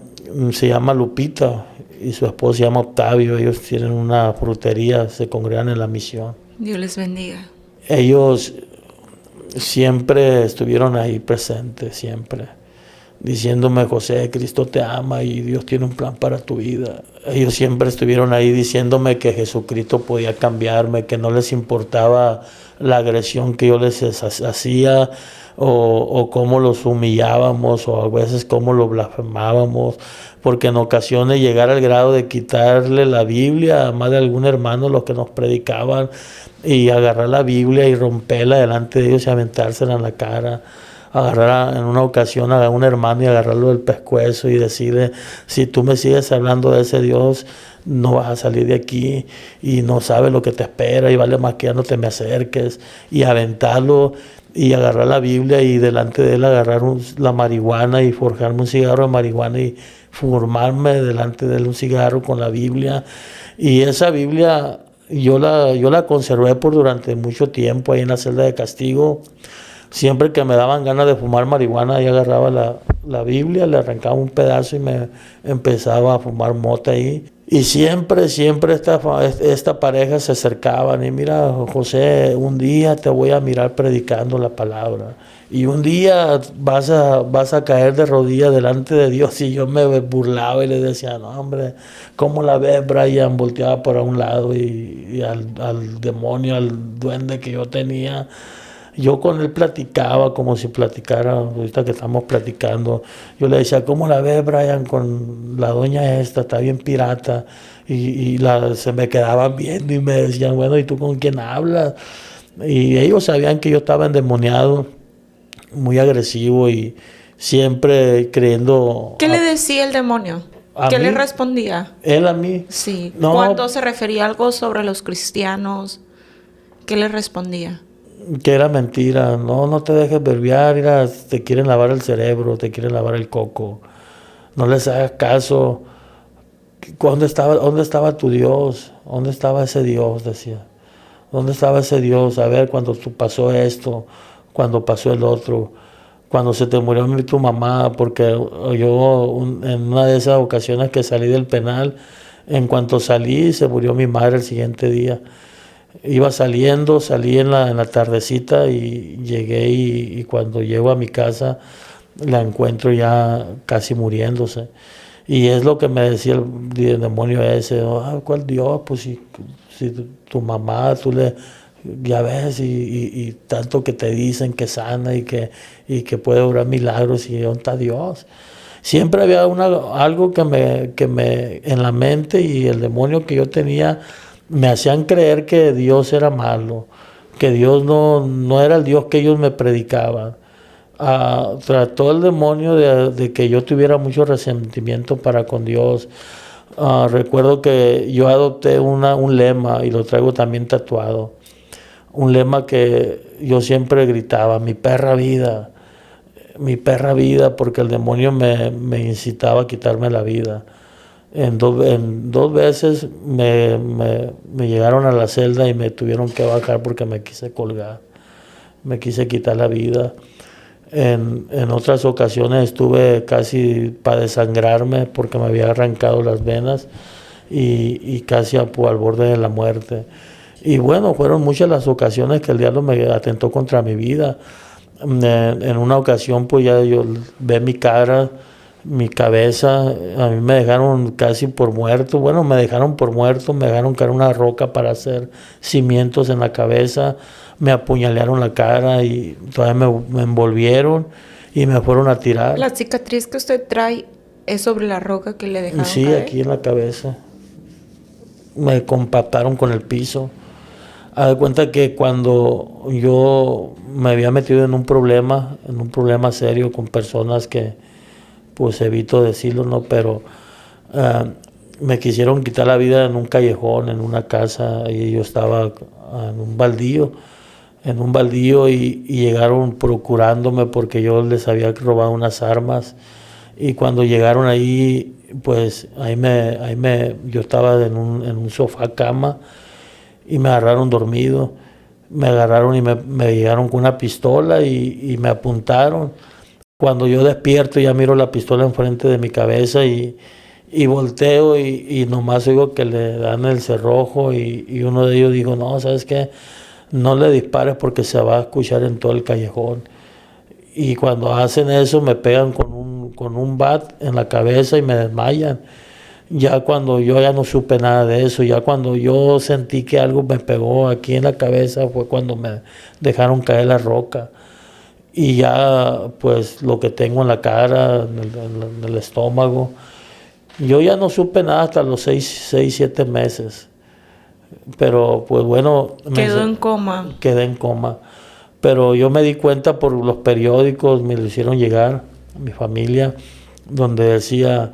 se llama Lupita y su esposo se llama Octavio. Ellos tienen una frutería, se congregan en la misión. Dios les bendiga. Ellos siempre estuvieron ahí presentes, siempre, diciéndome, José, Cristo te ama y Dios tiene un plan para tu vida. Ellos siempre estuvieron ahí diciéndome que Jesucristo podía cambiarme, que no les importaba la agresión que yo les hacía o cómo los humillábamos o a veces cómo los blasfemábamos, porque en ocasiones llegar al grado de quitarle la Biblia a más de algún hermano, los que nos predicaban, y agarrar la Biblia y romperla delante de ellos y aventársela en la cara. Agarrar en una ocasión a un hermano y agarrarlo del pescuezo y decirle, si tú me sigues hablando de ese Dios, no vas a salir de aquí y no sabes lo que te espera y vale más que ya no te me acerques, y aventarlo y agarrar la Biblia y delante de él agarrar la marihuana y forjarme un cigarro de marihuana y fumarme delante de él un cigarro con la Biblia. Y esa Biblia yo la conservé por durante mucho tiempo ahí en la celda de castigo. Siempre que me daban ganas de fumar marihuana, yo agarraba la Biblia, le arrancaba un pedazo y me empezaba a fumar mota ahí. Y siempre esta pareja se acercaban y mira, José, un día te voy a mirar predicando la palabra. Y un día vas a caer de rodillas delante de Dios. Y yo me burlaba y le decía, no hombre, ¿cómo la ves, Brian? Volteaba por un lado y al demonio, al duende que yo tenía. Yo con él platicaba como si platicara, ahorita que estamos platicando. Yo le decía, ¿cómo la ves, Brian, con la doña esta? Está bien pirata. Se me quedaban viendo y me decían, bueno, ¿y tú con quién hablas? Y ellos sabían que yo estaba endemoniado, muy agresivo y siempre creyendo... ¿Qué le decía el demonio? ¿Qué le respondía? Él a mí. Sí. No, cuando se refería a algo sobre los cristianos, ¿qué le respondía? Que era mentira. No te dejes verbiar, mira, te quieren lavar el cerebro, te quieren lavar el coco. No les hagas caso. ¿Dónde estaba tu Dios? ¿Dónde estaba ese Dios? Decía. ¿Dónde estaba ese Dios? A ver, cuando pasó esto, cuando pasó el otro, cuando se te murió tu mamá, porque yo en una de esas ocasiones que salí del penal, en cuanto salí, se murió mi madre el siguiente día. Iba salí en la tardecita y llegué y cuando llego a mi casa la encuentro ya casi muriéndose. Y es lo que me decía el demonio ese, ¿cuál Dios? Pues si tu mamá, ya ves, y tanto que te dicen que sana y que puede obrar milagros, y ¿dónde está Dios? Siempre había algo que me en la mente, y el demonio que yo tenía me hacían creer que Dios era malo, que Dios no era el Dios que ellos me predicaban. Trató el demonio de que yo tuviera mucho resentimiento para con Dios. Recuerdo que yo adopté un lema y lo traigo también tatuado. Un lema que yo siempre gritaba, mi perra vida, porque el demonio me incitaba a quitarme la vida. En dos veces me llegaron a la celda y me tuvieron que bajar porque me quise colgar, me quise quitar la vida. En otras ocasiones estuve casi para desangrarme porque me había arrancado las venas y casi al borde de la muerte. Y bueno, fueron muchas las ocasiones que el diablo me atentó contra mi vida. En una ocasión, pues ya yo ve mi cara, mi cabeza, a mí me dejaron casi por muerto. Bueno, me dejaron por muerto, me dejaron caer una roca para hacer cimientos en la cabeza, me apuñalearon la cara y todavía me envolvieron y me fueron a tirar. ¿La cicatriz que usted trae es sobre la roca que le dejaron Sí, caer? aquí en la cabeza. Me compactaron con el piso. Haz de cuenta que cuando yo me había metido en un problema serio con personas que, pues evito decirlo, ¿no? Pero me quisieron quitar la vida en un callejón, en una casa, y yo estaba en un baldío y llegaron procurándome porque yo les había robado unas armas. Y cuando llegaron ahí, pues yo estaba en un sofá cama y me agarraron dormido. Me agarraron y me llegaron con una pistola y me apuntaron. Cuando yo despierto ya miro la pistola enfrente de mi cabeza y volteo y nomás oigo que le dan el cerrojo y uno de ellos dijo, no, ¿sabes qué? No le dispares porque se va a escuchar en todo el callejón. Y cuando hacen eso me pegan con un bat en la cabeza y me desmayan. Ya cuando yo ya no supe nada de eso, ya cuando yo sentí que algo me pegó aquí en la cabeza fue cuando me dejaron caer la roca. Y ya pues lo que tengo en la cara, en el estómago, yo ya no supe nada hasta los 7 meses. Pero pues bueno... Quedó en coma. Quedé en coma. Pero yo me di cuenta por los periódicos, me lo hicieron llegar a mi familia, donde decía,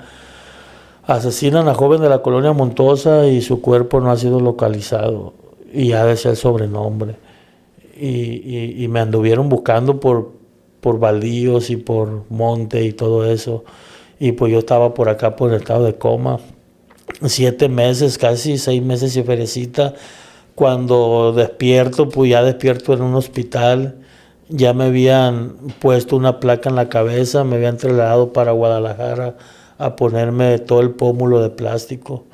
asesinan a joven de la colonia Montosa y su cuerpo no ha sido localizado. Y ya decía el sobrenombre. Y me anduvieron buscando por baldíos y por monte y todo eso. Y pues yo estaba por acá por el estado de coma. 7 meses, casi 6 meses y ferecita. Cuando despierto, pues ya despierto en un hospital ya me habían puesto una placa en la cabeza, me habían trasladado para Guadalajara a ponerme todo el pómulo de plástico.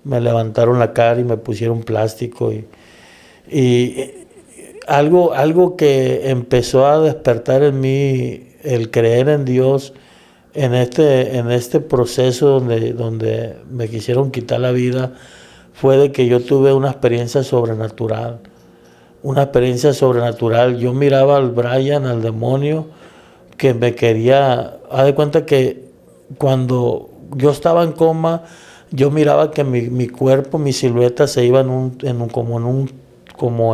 Me levantaron la cara y me pusieron plástico y algo que empezó a despertar en mí el creer en Dios en este proceso donde me quisieron quitar la vida fue de que yo tuve una experiencia sobrenatural. Una experiencia sobrenatural. Yo miraba al Brian, al demonio, que me quería. Haz de cuenta que cuando yo estaba en coma, yo miraba que mi cuerpo, mi silueta se iba como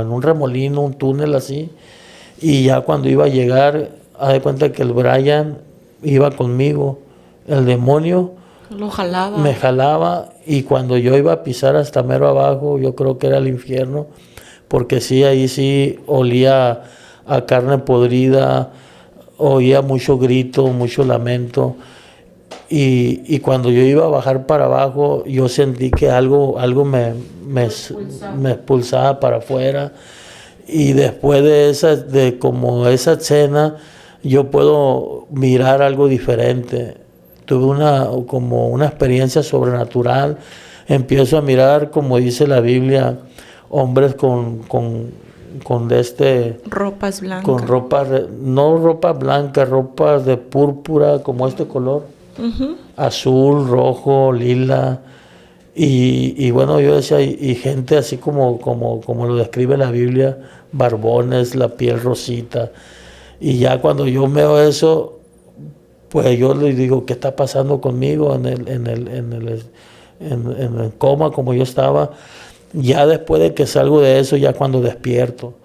en un remolino, un túnel así. Y ya cuando iba a llegar, haz de cuenta que el Brian iba conmigo. El demonio Lo jalaba. me jalaba, y cuando yo iba a pisar hasta mero abajo, yo creo que era el infierno, porque sí, ahí sí olía a carne podrida, oía mucho grito, mucho lamento. Y cuando yo iba a bajar para abajo, yo sentí que algo me expulsaba para afuera. Y después de como esa escena, yo puedo mirar algo diferente. Tuve como una experiencia sobrenatural. Empiezo a mirar, como dice la Biblia, hombres con ropas blancas. con ropa, no ropa blanca, ropa de púrpura, como este color, azul, rojo, lila. Y bueno, yo decía, y gente así como lo describe la Biblia, barbones, la piel rosita. Y ya cuando yo veo eso, pues yo le digo, ¿qué está pasando conmigo en el coma como yo estaba? Ya después de que salgo de eso, ya cuando despierto,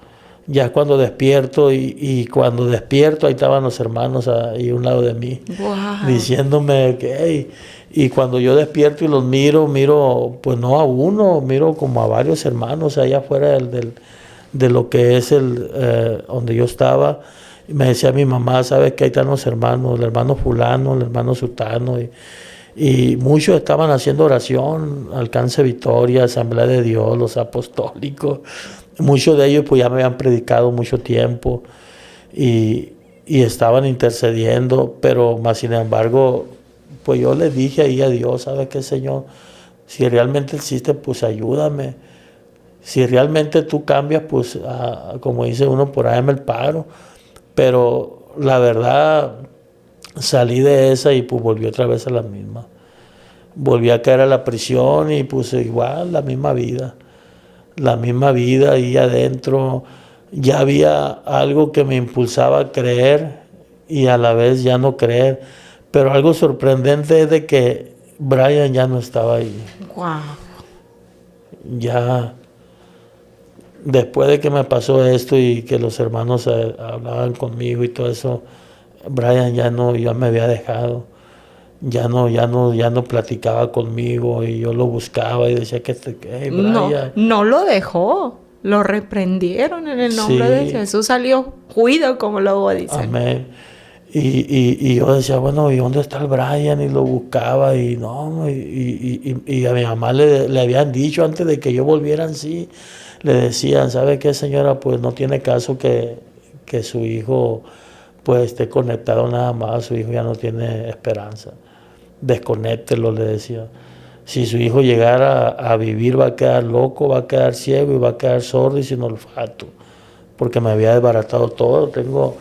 y cuando despierto, ahí estaban los hermanos ahí a un lado de mí, Wow. diciéndome que, hey. Y cuando yo despierto y los miro, pues no a uno, miro como a varios hermanos allá afuera de lo que es donde yo estaba. Y me decía mi mamá, ¿sabes que ahí están los hermanos? El hermano fulano, el hermano sutano. Y muchos estaban haciendo oración, Alcance Victoria, Asamblea de Dios, los apostólicos. Muchos de ellos pues ya me habían predicado mucho tiempo y estaban intercediendo, pero más sin embargo, pues yo le dije ahí a Dios, ¿sabes qué, Señor? Si realmente existe, pues ayúdame. Si realmente tú cambias, pues como dice uno, por ahí me el paro. Pero la verdad, salí de esa y pues volví otra vez a la misma. Volví a caer a la prisión y pues igual la misma vida ahí adentro. Ya había algo que me impulsaba a creer y a la vez ya no creer. Pero algo sorprendente es de que Brian ya no estaba ahí. Wow. Ya después de que me pasó esto y que los hermanos hablaban conmigo y todo eso, Brian ya me había dejado. Ya no platicaba conmigo y yo lo buscaba y decía que hey, Brian. No lo dejó. Lo reprendieron en el nombre de Jesús. Salió juido, como luego dicen. Amén. Y yo decía, bueno, ¿y dónde está el Brian? Y lo buscaba y no, y a mi mamá le habían dicho antes de que yo volviera en sí, le decían, ¿sabe qué, señora? Pues no tiene caso que su hijo pues esté conectado nada más, su hijo ya no tiene esperanza. Desconéctelo, le decía. Si su hijo llegara a vivir, va a quedar loco, va a quedar ciego y va a quedar sordo y sin olfato, porque me había desbaratado todo. Tengo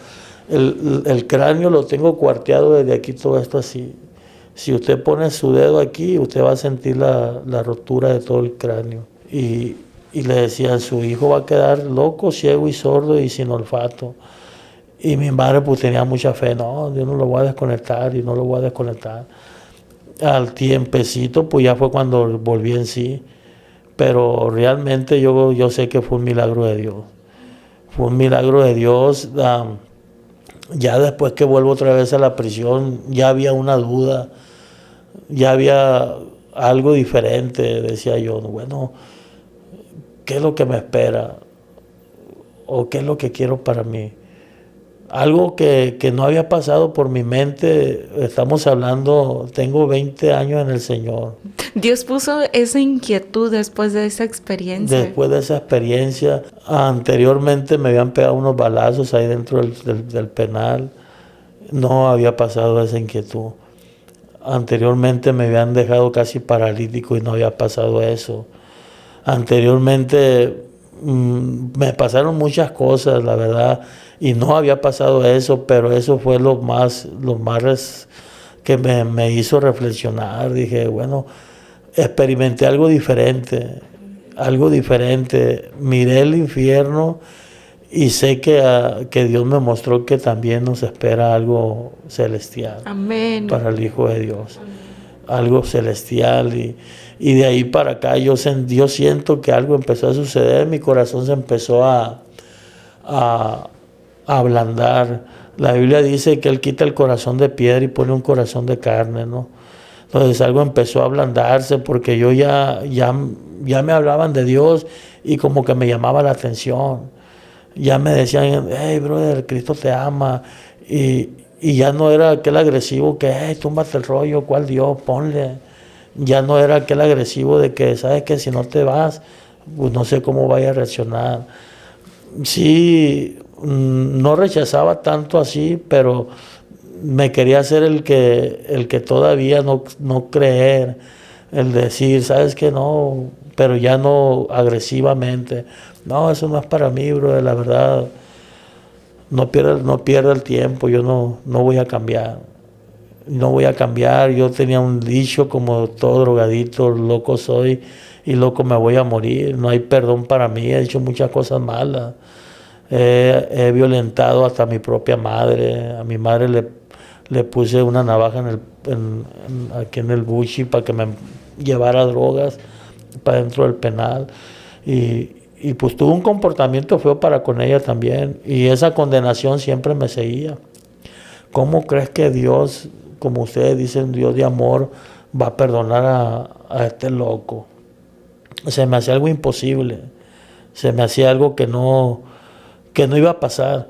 el cráneo, lo tengo cuarteado desde aquí, todo esto así. Si usted pone su dedo aquí, usted va a sentir la rotura de todo el cráneo. Y le decían, su hijo va a quedar loco, ciego y sordo y sin olfato. Y mi madre pues tenía mucha fe, no, yo no lo voy a desconectar y no lo voy a desconectar. Al tiempecito pues ya fue cuando volví en sí, pero realmente yo sé que fue un milagro de Dios. Fue un milagro de Dios. Ya después que vuelvo otra vez a la prisión, ya había una duda, ya había algo diferente. Decía yo, bueno, ¿qué es lo que me espera? ¿O qué es lo que quiero para mí? algo que no había pasado por mi mente. Estamos hablando, tengo 20 años en el Señor. Dios puso esa inquietud después de esa experiencia. Después de esa experiencia, anteriormente me habían pegado unos balazos ahí dentro del penal. No había pasado esa inquietud. Anteriormente me habían dejado casi paralítico y no había pasado eso. Anteriormente me pasaron muchas cosas, la verdad, y no había pasado eso, pero eso fue lo más que me hizo reflexionar. Dije, bueno, experimenté algo diferente, miré el infierno y sé que Dios me mostró que también nos espera algo celestial. Amén. Para el Hijo de Dios. Amén. Algo celestial y de ahí para acá yo siento que algo empezó a suceder, mi corazón se empezó a ablandar. La Biblia dice que Él quita el corazón de piedra y pone un corazón de carne, ¿no? Entonces algo empezó a ablandarse porque yo ya me hablaban de Dios y como que me llamaba la atención. Ya me decían, hey brother, Cristo te ama. Y ya no era aquel agresivo que, hey, túmbate el rollo, ¿cuál Dios? Ponle. Ya no era aquel agresivo de que, ¿sabes qué? Si no te vas, pues no sé cómo vaya a reaccionar. Sí, no rechazaba tanto así, pero me quería hacer el que todavía no creer, el decir, ¿sabes qué? No, pero ya no agresivamente. No, eso no es para mí, bro, la verdad. No pierda el tiempo, yo no voy a cambiar. No voy a cambiar. Yo tenía un dicho como todo drogadito, loco soy y loco me voy a morir. No hay perdón para mí, he hecho muchas cosas malas. He violentado hasta a mi propia madre. A mi madre le puse una navaja aquí en el buchi para que me llevara drogas para dentro del penal. Y pues tuve un comportamiento feo para con ella también. Y esa condenación siempre me seguía. ¿Cómo crees que Dios, como ustedes dicen, Dios de amor, va a perdonar a este loco? Se me hacía algo imposible. Se me hacía algo que no iba a pasar.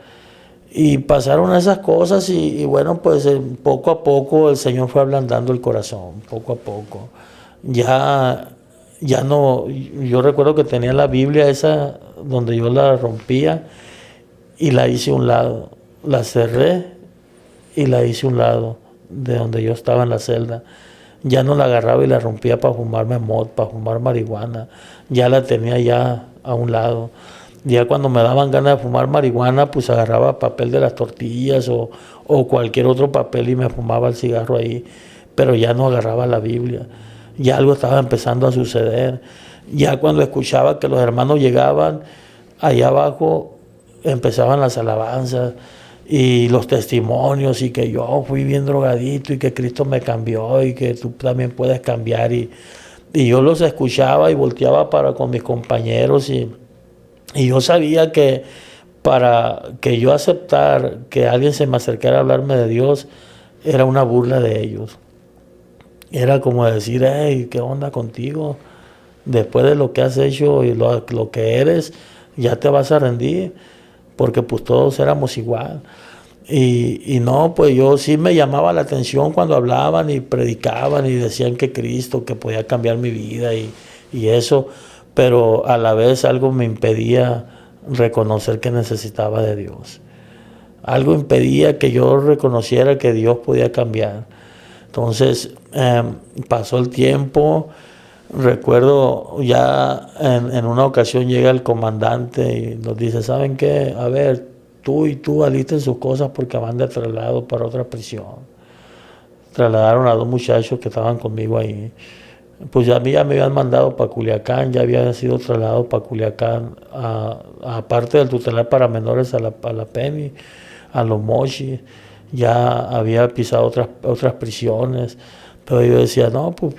Y pasaron esas cosas y bueno, pues poco a poco el Señor fue ablandando el corazón, poco a poco. Ya no, yo recuerdo que tenía la Biblia esa donde yo la rompía y la hice a un lado. La cerré y la hice a un lado de donde yo estaba en la celda. Ya no la agarraba y la rompía para fumarme mot, para fumar marihuana. Ya la tenía ya a un lado. Ya cuando me daban ganas de fumar marihuana, pues agarraba papel de las tortillas o cualquier otro papel y me fumaba el cigarro ahí. Pero ya no agarraba la Biblia. Ya algo estaba empezando a suceder. Ya cuando escuchaba que los hermanos llegaban, allá abajo empezaban las alabanzas y los testimonios y que yo fui bien drogadito y que Cristo me cambió y que tú también puedes cambiar. Y yo los escuchaba y volteaba para con mis compañeros y yo sabía que para que yo aceptar que alguien se me acercara a hablarme de Dios era una burla de ellos. Era como decir, hey, ¿qué onda contigo? Después de lo que has hecho y lo que eres, ya te vas a rendir, porque pues todos éramos igual. Y no, pues yo sí me llamaba la atención cuando hablaban y predicaban y decían que Cristo, que podía cambiar mi vida y eso, pero a la vez algo me impedía reconocer que necesitaba de Dios. Algo impedía que yo reconociera que Dios podía cambiar. Entonces pasó el tiempo, recuerdo ya en una ocasión llega el comandante y nos dice, ¿saben qué? A ver, tú y tú alisten sus cosas porque van de traslado para otra prisión. Trasladaron a 2 muchachos que estaban conmigo ahí. Pues a mí ya me habían mandado para Culiacán, ya había sido trasladado para Culiacán, aparte del tutelar para menores a la Penny, a los Mochis. Ya había pisado otras prisiones, pero yo decía, no, pues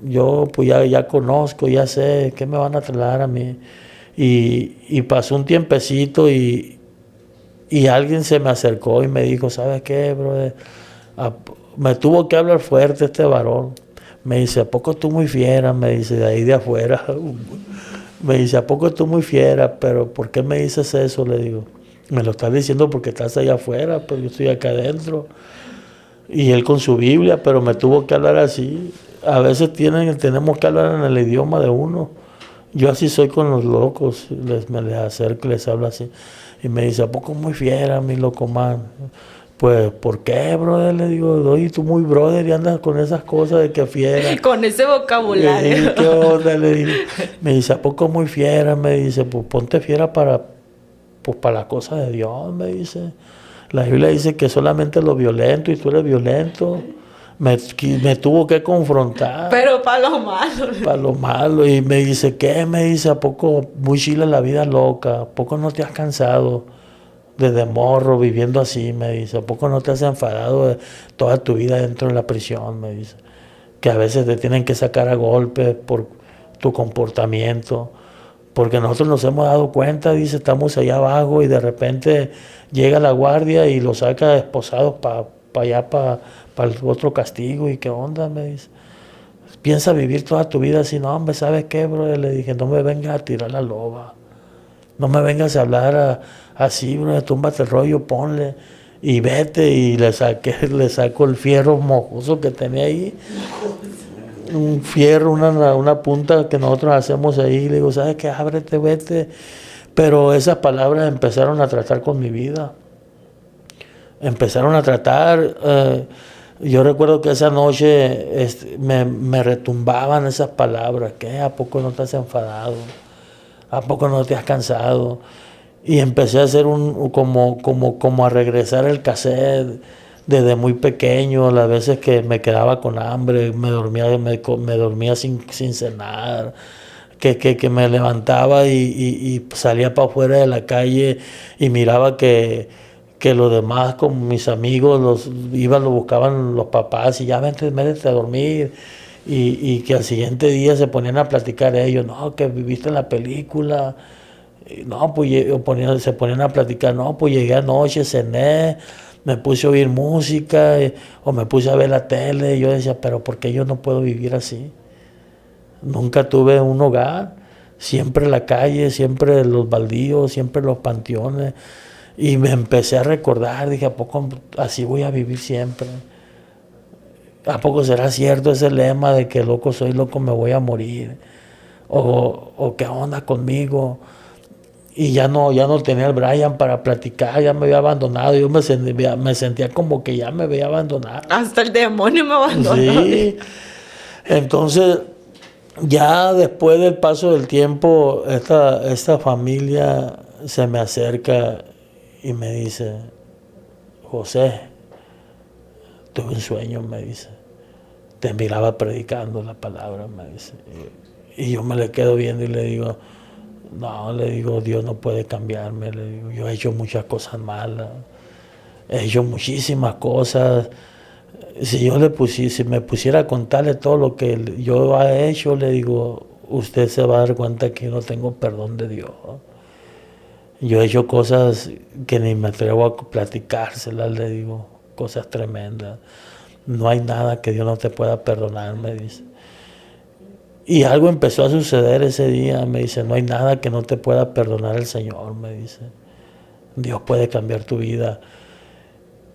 yo pues ya conozco, ya sé qué me van a trasladar a mí. Y pasó un tiempecito y alguien se me acercó y me dijo, ¿sabes qué, brother? Me tuvo que hablar fuerte este varón. Me dice, ¿a poco tú muy fiera? Me dice, de ahí de afuera. Me dice, ¿a poco tú muy fiera? Pero ¿por qué me dices eso? Le digo. Me lo estás diciendo porque estás allá afuera, pues yo estoy acá adentro. Y él con su Biblia, pero me tuvo que hablar así. A veces tenemos que hablar en el idioma de uno. Yo así soy con los locos, me les acerco y les hablo así. Y me dice, ¿a poco muy fiera, mi loco man? Pues, ¿por qué, brother? Le digo, oye, tú muy brother y andas con esas cosas de que fiera. Con ese vocabulario. ¿Qué onda? Le digo. Me dice, ¿a poco muy fiera? Me dice, pues ponte fiera para la cosa de Dios, me dice. La Biblia dice que solamente lo violento y tú eres violento. Me tuvo que confrontar. Pero para lo malo. Para lo malo. Y me dice, ¿qué? Me dice, ¿a poco muy chila la vida loca? ¿A poco no te has cansado desde morro viviendo así? Me dice, ¿a poco no te has enfadado de toda tu vida dentro de la prisión? Me dice, que a veces te tienen que sacar a golpes por tu comportamiento. Porque nosotros nos hemos dado cuenta, dice, estamos allá abajo y de repente llega la guardia y lo saca esposados para allá, para el otro castigo. ¿Y qué onda? Me dice. Piensa vivir toda tu vida así. No, hombre, ¿sabes qué, bro? Le dije, no me vengas a tirar la loba. No me vengas a hablar así, bro. Túmbate el rollo, ponle. Y vete. Y le saco el fierro mojoso que tenía ahí. Un fierro, una punta que nosotros hacemos ahí. Le digo, ¿sabes qué? Ábrete, vete. Pero esas palabras empezaron a tratar con mi vida. Empezaron a tratar. Yo recuerdo que esa noche me retumbaban esas palabras. ¿Qué? ¿A poco no te has enfadado? ¿A poco no te has cansado? Y empecé a hacer como a regresar el cassette desde muy pequeño. Las veces que me quedaba con hambre, me dormía sin cenar. Que me levantaba y salía para afuera de la calle y miraba que los demás, como mis amigos, lo buscaban los papás y ya métete a dormir. Y que al siguiente día se ponían a platicar ellos, no, que viviste en la película. No, pues se ponían a platicar, no, pues llegué anoche, cené, me puse a oír música o me puse a ver la tele. Y yo decía, pero ¿por qué yo no puedo vivir así? Nunca tuve un hogar, siempre la calle, siempre los baldíos, siempre los panteones. Y me empecé a recordar, dije, ¿a poco así voy a vivir siempre? ¿A poco será cierto ese lema de que loco soy, loco me voy a morir? ¿O qué onda conmigo? Y ya no tenía el Brian para platicar, ya me había abandonado. Yo me sentía como que ya me había abandonado. Hasta el demonio me abandonó. Sí. Entonces, ya después del paso del tiempo, esta familia se me acerca y me dice, José, tuve un sueño, me dice. Te miraba predicando la palabra, me dice. Y yo me le quedo viendo y le digo, no, le digo, Dios no puede cambiarme. Le digo, yo he hecho muchas cosas malas. He hecho muchísimas cosas. Si me pusiera a contarle todo lo que yo he hecho, le digo, usted se va a dar cuenta que yo no tengo perdón de Dios. Yo he hecho cosas que ni me atrevo a platicárselas, le digo, cosas tremendas. No hay nada que Dios no te pueda perdonar, me dice. Y algo empezó a suceder ese día, me dice, no hay nada que no te pueda perdonar el Señor, me dice. Dios puede cambiar tu vida.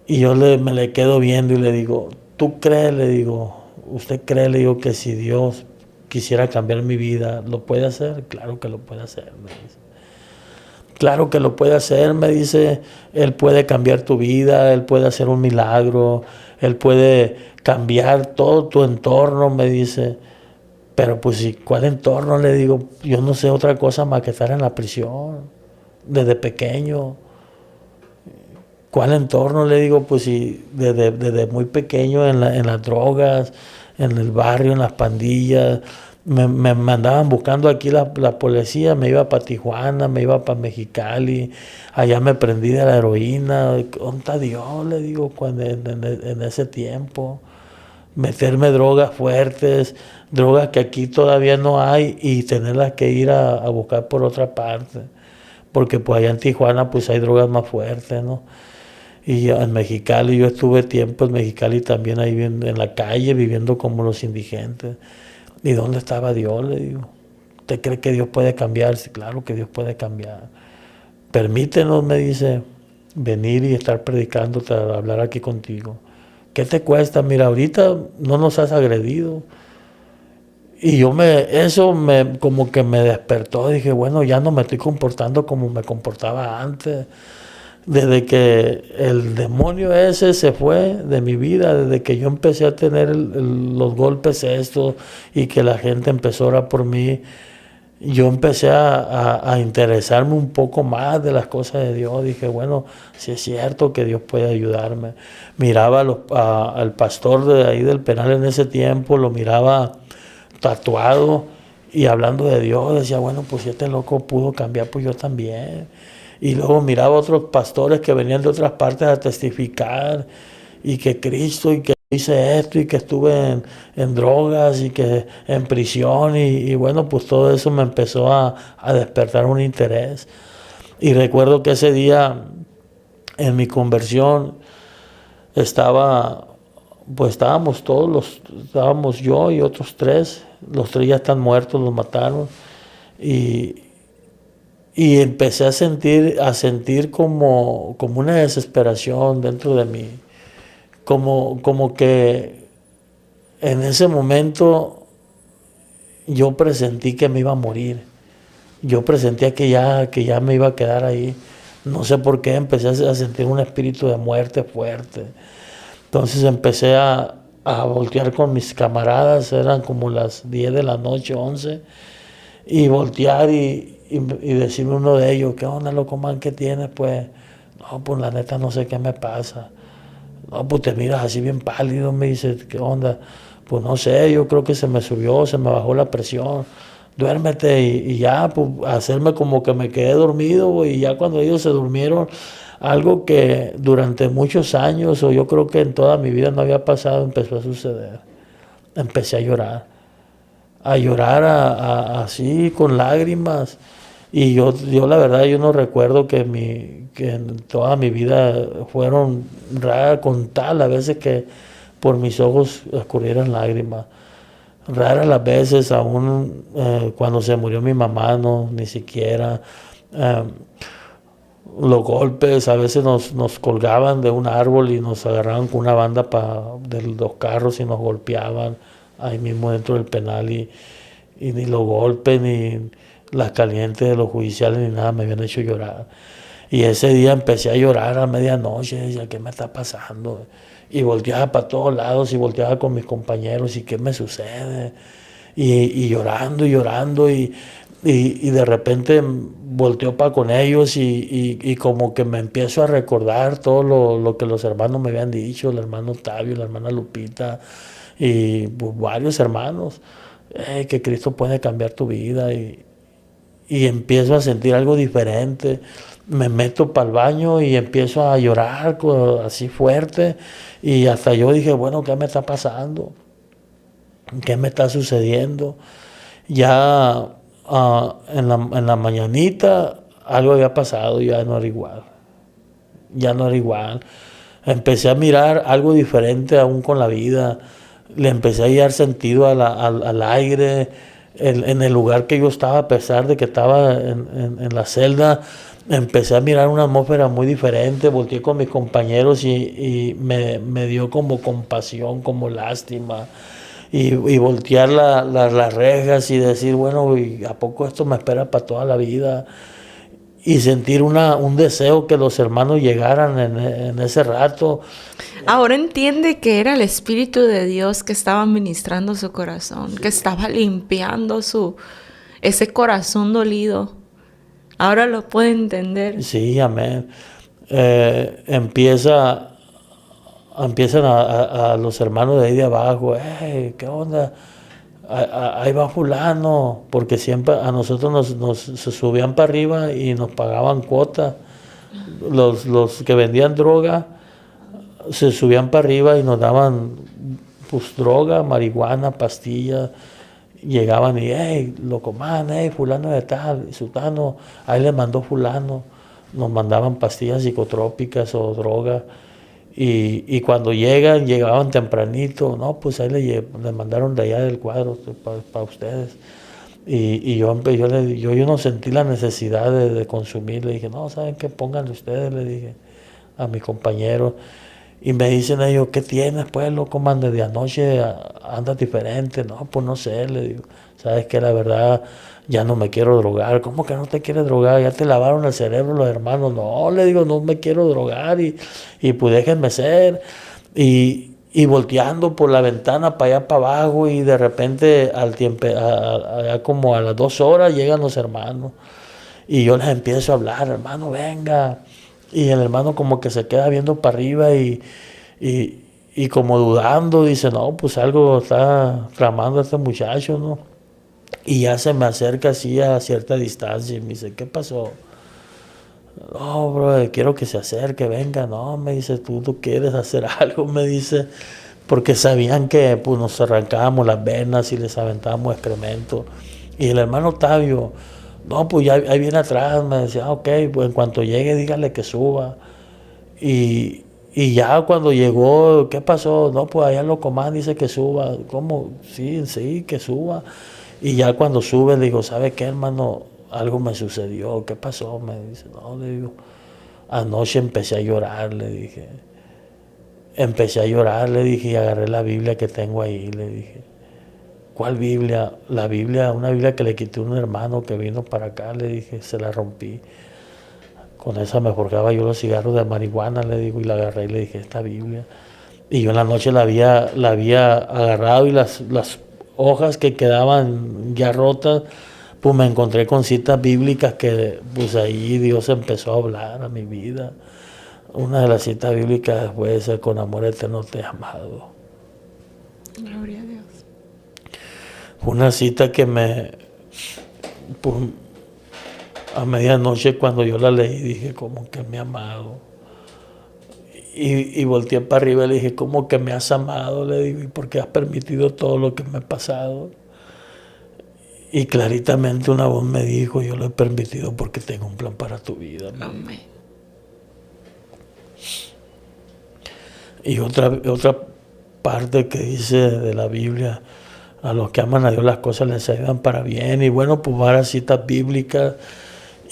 Y yo me le quedo viendo y le digo, ¿tú crees? Le digo, ¿usted cree? Le digo que si Dios quisiera cambiar mi vida, ¿lo puede hacer? Claro que lo puede hacer, me dice. Claro que lo puede hacer, me dice. Él puede cambiar tu vida, Él puede hacer un milagro, Él puede cambiar todo tu entorno, me dice. Pero pues, ¿cuál entorno? Le digo, yo no sé otra cosa más que estar en la prisión, desde pequeño. ¿Cuál entorno? Le digo, pues sí, desde muy pequeño en las drogas, en el barrio, en las pandillas. Me andaban buscando aquí la policía, me iba para Tijuana, me iba para Mexicali, allá me prendí de la heroína. ¿Dónde está Dios? Le digo, en ese tiempo. Meterme drogas fuertes, drogas que aquí todavía no hay y tenerlas que ir a buscar por otra parte. Porque pues allá en Tijuana pues hay drogas más fuertes, ¿no? Y en Mexicali, yo estuve tiempo en Mexicali también ahí en la calle viviendo como los indigentes. ¿Y dónde estaba Dios? Le digo. ¿Usted cree que Dios puede cambiar? Sí, claro que Dios puede cambiar. permítenos, me dice, venir y estar predicándote, hablar aquí contigo. ¿Qué te cuesta? Mira, ahorita no nos has agredido. Y eso como que me despertó. Dije, bueno, ya no me estoy comportando como me comportaba antes. Desde que el demonio ese se fue de mi vida, desde que yo empecé a tener los golpes estos y que la gente empezó a orar por mí, yo empecé a interesarme un poco más de las cosas de Dios. Dije, bueno, si es cierto que Dios puede ayudarme. Miraba al pastor de ahí del penal en ese tiempo, lo miraba tatuado y hablando de Dios. Decía, bueno, pues si este loco pudo cambiar, pues yo también. Y luego miraba a otros pastores que venían de otras partes a testificar y que Cristo y que hice esto y que estuve en drogas y que en prisión y bueno, pues todo eso me empezó a despertar un interés. Y recuerdo que ese día en mi conversión estábamos estábamos yo y otros 3, los 3 ya están muertos, los mataron y empecé a sentir como una desesperación dentro de mí, como que en ese momento yo presentí que me iba a morir, yo presentía que ya me iba a quedar ahí, no sé por qué, empecé a sentir un espíritu de muerte fuerte. Entonces empecé a voltear con mis camaradas, eran como las 10 de la noche, 11, y voltear y decirme uno de ellos, ¿qué onda, loco, man, qué tienes? Pues, no, pues la neta no sé qué me pasa. No, pues te miras así bien pálido, me dice, ¿qué onda? Pues no sé, yo creo que se me bajó la presión. Duérmete y ya, pues hacerme como que me quedé dormido, y ya cuando ellos se durmieron, algo que durante muchos años, o yo creo que en toda mi vida no había pasado, empezó a suceder. Empecé a llorar así con lágrimas. Y yo la verdad, yo no recuerdo que en toda mi vida fueron raras, con tal a veces que por mis ojos escurrieran lágrimas. Raras las veces, aún cuando se murió mi mamá, no, ni siquiera. Los golpes, a veces nos colgaban de un árbol y nos agarraban con una banda de los carros y nos golpeaban ahí mismo dentro del penal, y ni los golpes ni las calientes de los judiciales ni nada me habían hecho llorar. Y ese día empecé a llorar a medianoche, decía, ¿qué me está pasando? Y volteaba para todos lados y volteaba con mis compañeros y ¿qué me sucede? Y llorando y llorando y de repente volteo para con ellos y como que me empiezo a recordar todo lo que los hermanos me habían dicho, el hermano Octavio, la hermana Lupita y pues, varios hermanos, que Cristo puede cambiar tu vida y empiezo a sentir algo diferente. Me meto para el baño y empiezo a llorar así fuerte y hasta yo dije, bueno, ¿qué me está pasando? ¿Qué me está sucediendo? Ya en la mañanita algo había pasado, ya no era igual. Ya no era igual. Empecé a mirar algo diferente aún con la vida. Le empecé a dar sentido al aire, en el lugar que yo estaba, a pesar de que estaba en la celda. Empecé a mirar una atmósfera muy diferente. Volteé con mis compañeros y me dio como compasión, como lástima. Y voltear las rejas y decir, bueno, ¿y a poco esto me espera para toda la vida? Y sentir un deseo que los hermanos llegaran en ese rato. Ahora entiende que era el Espíritu de Dios que estaba ministrando su corazón, que estaba limpiando ese corazón dolido. Ahora lo puede entender. Sí, amén. Empiezan a los hermanos de ahí de abajo, ¿qué onda? Ahí va fulano, porque siempre a nosotros se subían para arriba y nos pagaban cuota. Los que vendían droga se subían para arriba y nos daban pues droga, marihuana, pastillas. Llegaban y, loco man, fulano de tal, sutano, ahí le mandó fulano. Nos mandaban pastillas psicotrópicas o droga. Y cuando llegaban tempranito, no, pues ahí le mandaron de allá del cuadro para ustedes. Y yo no sentí la necesidad de consumir. Le dije, no, ¿saben qué? Pónganle ustedes, le dije a mis compañeros. Y me dicen ellos, ¿qué tienes, pues, loco, man? Desde anoche andas diferente. No, pues no sé, le digo. ¿Sabes qué? La verdad, ya no me quiero drogar. ¿Cómo que no te quieres drogar? Ya te lavaron el cerebro los hermanos. No, le digo, no me quiero drogar y pues déjenme ser. Y volteando por la ventana para allá para abajo y de repente al tiempo, como a las 2 horas llegan los hermanos. Y yo les empiezo a hablar, hermano, venga. Y el hermano como que se queda viendo para arriba y como dudando, dice, no, pues algo está tramando este muchacho, ¿no? Y ya se me acerca así a cierta distancia y me dice, ¿qué pasó? No, bro, quiero que se acerque, venga, no, me dice, tú quieres hacer algo, me dice, porque sabían que pues nos arrancábamos las venas y les aventábamos excremento. Y el hermano Octavio, no, pues ya ahí viene atrás, me decía, ok, pues en cuanto llegue dígale que suba. Y ya cuando llegó, ¿qué pasó? No, pues allá lo comando, dice que suba. ¿Cómo? Sí, que suba. Y ya cuando sube, le digo, ¿sabe qué, hermano? Algo me sucedió. ¿Qué pasó? Me dice, no, le digo, anoche empecé a llorar, le dije. Empecé a llorar, le dije, y agarré la Biblia que tengo ahí, le dije. ¿Cuál Biblia? La Biblia, una Biblia que le quité a un hermano que vino para acá, le dije, se la rompí. Con esa me forjaba yo los cigarros de marihuana, le digo, y la agarré y le dije, esta Biblia. Y yo en la noche la había agarrado y las hojas que quedaban ya rotas, pues me encontré con citas bíblicas que pues ahí Dios empezó a hablar a mi vida. Una de las citas bíblicas puede ser, con amor eterno te he amado. Gloria a Dios. Una cita que pues, a medianoche cuando yo la leí dije, ¿cómo que me ha amado? Y volteé para arriba y le dije, ¿cómo que me has amado? Le digo, ¿y por qué has permitido todo lo que me ha pasado? Y claritamente una voz me dijo, yo lo he permitido porque tengo un plan para tu vida. Amén. Y otra parte que dice de la Biblia, a los que aman a Dios las cosas les ayudan para bien. Y bueno, pues varias citas bíblicas.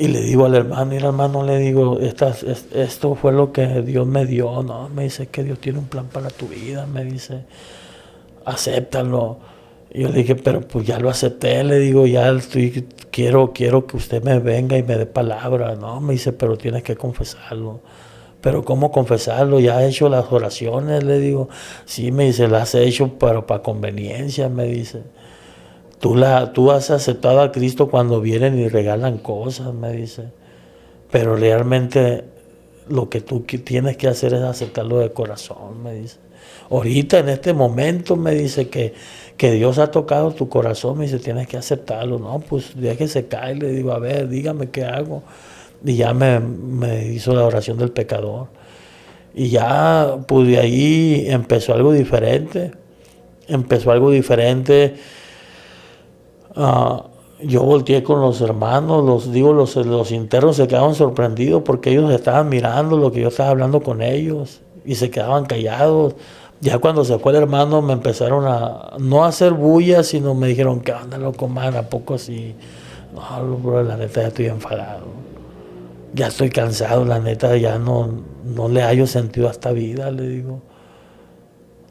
Y le digo al hermano, y al hermano le digo, esto fue lo que Dios me dio, ¿no? Me dice que Dios tiene un plan para tu vida, me dice, acéptalo. Y yo le dije, pero pues ya lo acepté, le digo, quiero que usted me venga y me dé palabra, ¿no? Me dice, pero tienes que confesarlo. Pero ¿cómo confesarlo? Ya he hecho las oraciones, le digo. Sí, me dice, las he hecho, pero para conveniencia, me dice. Tú has aceptado a Cristo cuando vienen y regalan cosas, me dice. Pero realmente lo que tú tienes que hacer es aceptarlo de corazón, me dice. Ahorita, en este momento, me dice que Dios ha tocado tu corazón, me dice, tienes que aceptarlo. No, pues déjese caer, le digo, a ver, dígame qué hago. Y ya me hizo la oración del pecador. Y ya, pues de ahí empezó algo diferente. Yo volteé con los hermanos, los internos se quedaban sorprendidos porque ellos estaban mirando lo que yo estaba hablando con ellos y se quedaban callados. Ya cuando se fue el hermano me empezaron a no hacer bulla, sino me dijeron, ¿qué onda, loco, man? ¿A poco así? No, bro, la neta ya estoy enfadado. Ya estoy cansado, la neta ya no le hallo sentido a esta vida, le digo.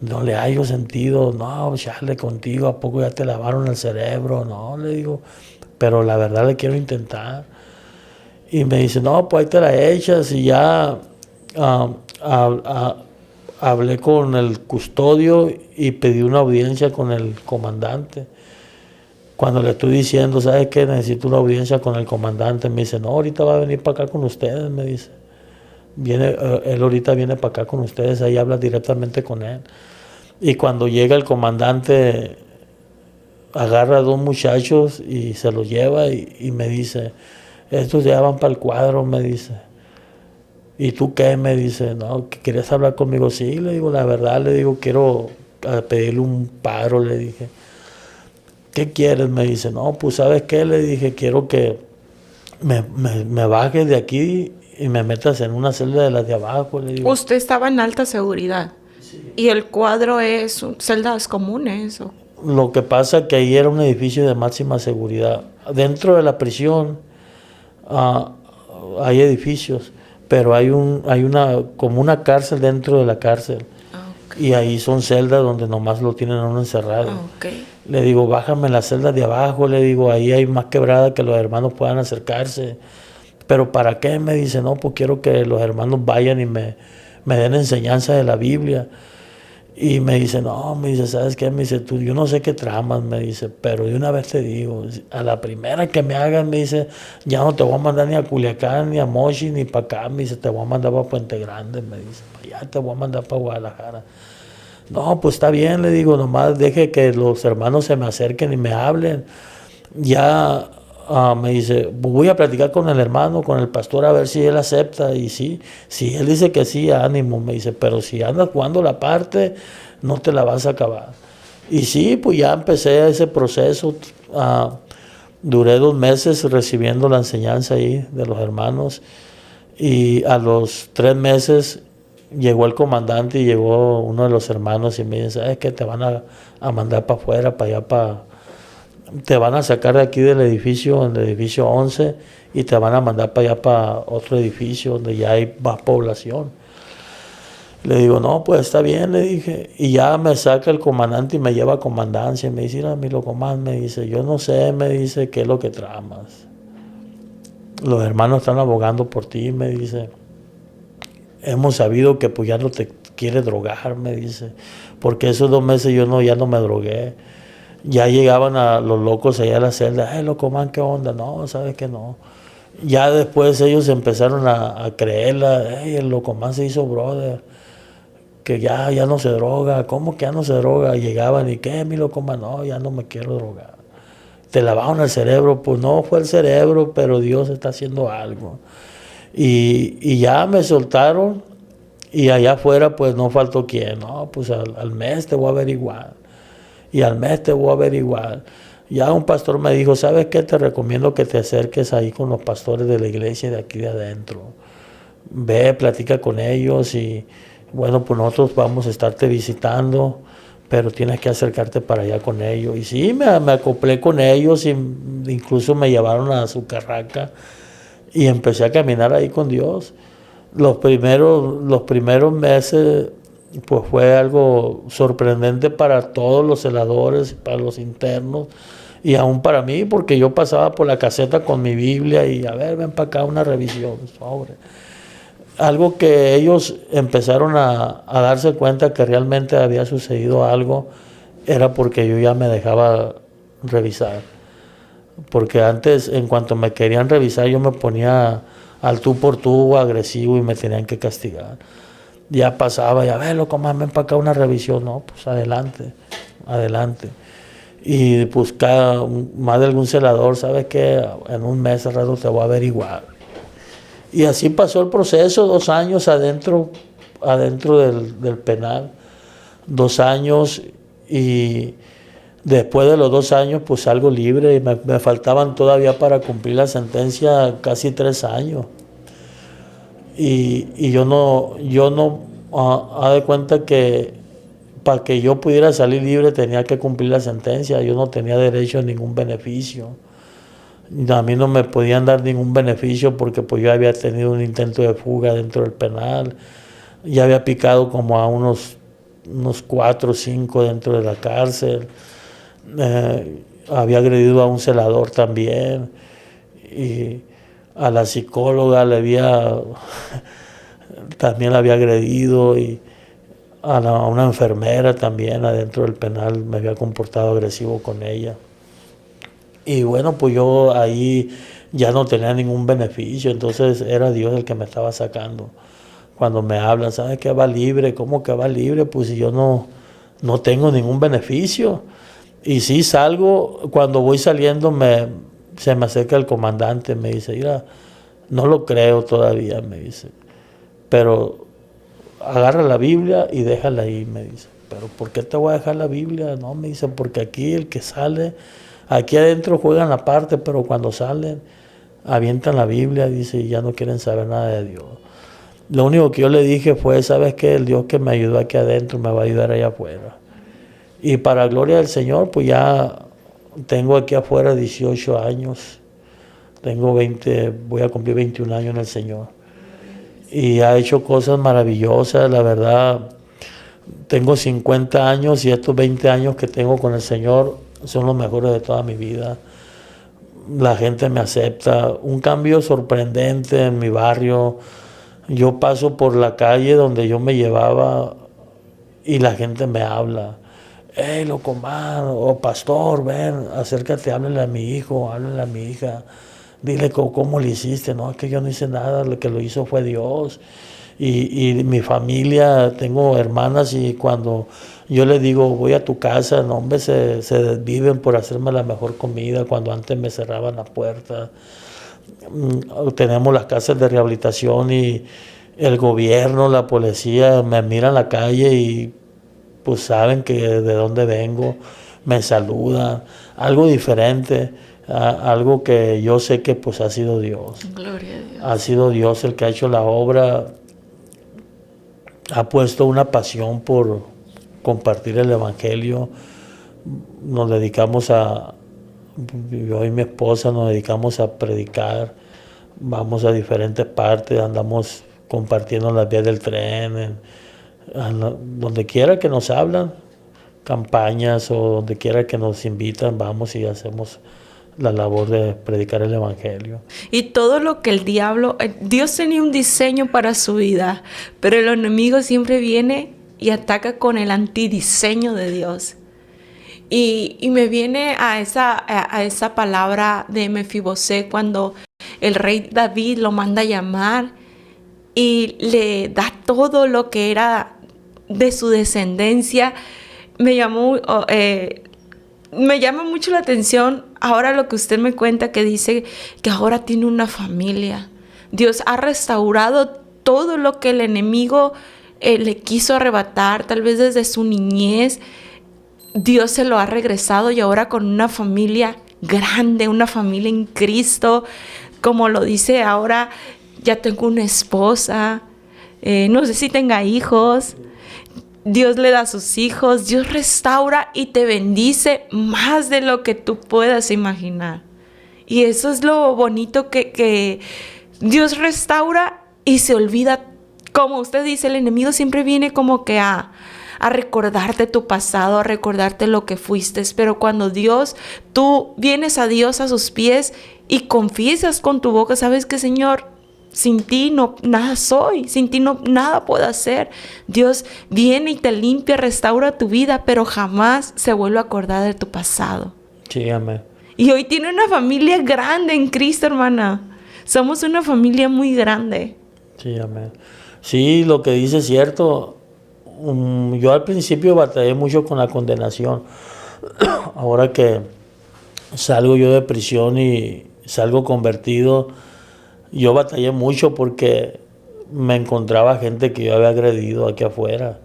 No le hallo sentido, no, chale, contigo, ¿a poco ya te lavaron el cerebro? No, le digo, pero la verdad le quiero intentar. Y me dice, no, pues ahí te la echas. Y ya hablé con el custodio y pedí una audiencia con el comandante. Cuando le estoy diciendo, ¿sabes qué? Necesito una audiencia con el comandante. Me dice, no, ahorita va a venir para acá con ustedes, me dice. Él ahorita viene para acá con ustedes, ahí habla directamente con él. Y cuando llega el comandante, agarra a 2 muchachos y se los lleva y me dice, estos ya van para el cuadro, me dice. ¿Y tú qué? Me dice, no, ¿querías hablar conmigo? Sí, le digo, la verdad, le digo, quiero pedirle un paro, le dije. ¿Qué quieres? Me dice, no, pues ¿sabes qué? Le dije, quiero que me bajes de aquí y me metas en una celda de las de abajo, le digo. Usted estaba en alta seguridad. Sí. ¿Y el cuadro es celdas comunes? ¿O? Lo que pasa que ahí era un edificio de máxima seguridad. Dentro de la prisión hay edificios, pero hay como una cárcel dentro de la cárcel. Y ahí son celdas donde nomás lo tienen a uno encerrado. Le digo, bájame la celda de abajo, le digo, ahí hay más quebrada que los hermanos puedan acercarse. ¿Pero para qué? Me dice, no, pues quiero que los hermanos vayan y me den enseñanza de la Biblia. Y me dice, no, me dice, ¿sabes qué? Me dice, tú, yo no sé qué tramas, me dice, pero de una vez te digo, a la primera que me hagan, me dice, ya no te voy a mandar ni a Culiacán, ni a Mochi, ni para acá, me dice, te voy a mandar para Puente Grande, me dice, ya te voy a mandar para Guadalajara. No, pues está bien, le digo, nomás deje que los hermanos se me acerquen y me hablen. Ya me dice, voy a platicar con el hermano, con el pastor, a ver si él acepta. Y sí, si él dice que sí, ánimo, me dice, pero si andas jugando la parte, no te la vas a acabar. Y sí, pues ya empecé ese proceso. Duré 2 meses recibiendo la enseñanza ahí de los hermanos. Y a los 3 meses llegó el comandante y llegó uno de los hermanos y me dice, ¿sabes qué? Te van a mandar para afuera, para allá, te van a sacar de aquí del edificio 11, y te van a mandar para allá, para otro edificio donde ya hay más población. Le digo, no, pues está bien, le dije. Y ya me saca el comandante y me lleva a comandancia. Y me dice, mira, mi locomán, me dice, yo no sé, me dice, qué es lo que tramas. Los hermanos están abogando por ti, me dice. Hemos sabido que pues ya no te quieres drogar, me dice. Porque esos 2 meses ya no me drogué. Ya llegaban a los locos allá a la celda, locomán, ¿qué onda? No, ¿sabes qué? No. Ya después ellos empezaron a creerla, el locomán se hizo brother, que ya no se droga. ¿Cómo que ya no se droga? Llegaban y, ¿qué, mi locomán? No, ya no me quiero drogar. Te lavaron el cerebro. Pues no fue el cerebro, pero Dios está haciendo algo. Y ya me soltaron, y allá afuera pues no faltó quien, no, pues al mes te voy a averiguar. Y al mes te voy a averiguar. Ya un pastor me dijo, ¿sabes qué? Te recomiendo que te acerques ahí con los pastores de la iglesia de aquí de adentro. Ve, platica con ellos y bueno, pues nosotros vamos a estarte visitando, pero tienes que acercarte para allá con ellos. Y sí, me acoplé con ellos y incluso me llevaron a su carraca y empecé a caminar ahí con Dios. Los primeros meses pues fue algo sorprendente para todos los celadores, para los internos y aún para mí, porque yo pasaba por la caseta con mi Biblia y a ver, ven para acá una revisión sobre algo. Que ellos empezaron a darse cuenta que realmente había sucedido algo, era porque yo ya me dejaba revisar. Porque antes, en cuanto me querían revisar, yo me ponía al tú por tú, agresivo, y me tenían que castigar. Ya pasaba, y a ver, loco, ven para acá una revisión. No, pues adelante. Y pues más de algún celador, ¿sabes qué? En un mes al rato te voy a averiguar. Y así pasó el proceso, 2 años adentro del penal. 2 años, y después de los 2 años pues salgo libre, y me faltaban todavía para cumplir la sentencia casi 3 años. Y yo no haz de cuenta que para que yo pudiera salir libre tenía que cumplir la sentencia. Yo no tenía derecho a ningún beneficio. A mí no me podían dar ningún beneficio porque pues yo había tenido un intento de fuga dentro del penal. Ya había picado como a unos 4 o 5 dentro de la cárcel. Había agredido a un celador también. Y a la psicóloga también la había agredido, y a una enfermera también adentro del penal me había comportado agresivo con ella. Y bueno, pues yo ahí ya no tenía ningún beneficio, entonces era Dios el que me estaba sacando. Cuando me hablan, ¿sabes qué? Va libre. ¿Cómo que va libre? Pues si yo no tengo ningún beneficio. Y sí salgo, cuando voy saliendo se me acerca el comandante, me dice, mira, no lo creo todavía, me dice, pero agarra la Biblia y déjala ahí, me dice. ¿Pero por qué te voy a dejar la Biblia? No, me dice, porque aquí el que sale, aquí adentro juegan aparte, pero cuando salen avientan la Biblia, dice, y ya no quieren saber nada de Dios. Lo único que yo le dije fue, ¿sabes qué? El Dios que me ayudó aquí adentro me va a ayudar allá afuera. Y para gloria del Señor, pues ya tengo aquí afuera 18 años. Voy a cumplir 21 años en el Señor. Y ha hecho cosas maravillosas, la verdad. Tengo 50 años y estos 20 años que tengo con el Señor son los mejores de toda mi vida. La gente me acepta. Un cambio sorprendente en mi barrio. Yo paso por la calle donde yo me llevaba y la gente me habla. Hey, locomán, o pastor, ven, acércate, háblale a mi hijo, háblale a mi hija. Dile cómo le hiciste. No, es que yo no hice nada, lo que lo hizo fue Dios. Y mi familia, tengo hermanas y cuando yo les digo voy a tu casa, no, hombre, se desviven por hacerme la mejor comida cuando antes me cerraban la puerta. Tenemos las casas de rehabilitación y el gobierno, la policía me miran en la calle y pues saben que de dónde vengo, me saludan, algo diferente. Algo que yo sé que pues ha sido Dios. Gloria a Dios. Ha sido Dios el que ha hecho la obra. Ha puesto una pasión por compartir el Evangelio. Nos dedicamos yo y mi esposa nos dedicamos a predicar. Vamos a diferentes partes, andamos compartiendo las vías del tren, donde quiera que nos hablan, campañas o donde quiera que nos invitan, vamos y hacemos la labor de predicar el Evangelio. Y todo lo que el diablo, Dios tenía un diseño para su vida, pero el enemigo siempre viene y ataca con el antidiseño de Dios. Y me viene a esa palabra de Mefibosé cuando el rey David lo manda a llamar y le da todo lo que era de su descendencia. Me llama mucho la atención ahora lo que usted me cuenta, que dice que ahora tiene una familia. Dios ha restaurado todo lo que el enemigo le quiso arrebatar, tal vez desde su niñez. Dios se lo ha regresado y ahora con una familia grande, una familia en Cristo. Como lo dice ahora, ya tengo una esposa, no sé si tenga hijos. Dios le da a sus hijos, Dios restaura y te bendice más de lo que tú puedas imaginar. Y eso es lo bonito que Dios restaura y se olvida. Como usted dice, el enemigo siempre viene como que a recordarte tu pasado, a recordarte lo que fuiste. Pero cuando tú vienes a Dios a sus pies y confiesas con tu boca, sabes que Señor, sin ti no nada soy, sin ti no nada puedo hacer. Dios viene y te limpia, restaura tu vida, pero jamás se vuelve a acordar de tu pasado. Sí, amén. Y hoy tiene una familia grande en Cristo, hermana. Somos una familia muy grande. Sí, amén. Sí, lo que dice es cierto. Yo al principio batallé mucho con la condenación. Ahora que salgo yo de prisión y salgo convertido, yo batallé mucho porque me encontraba gente que yo había agredido aquí afuera.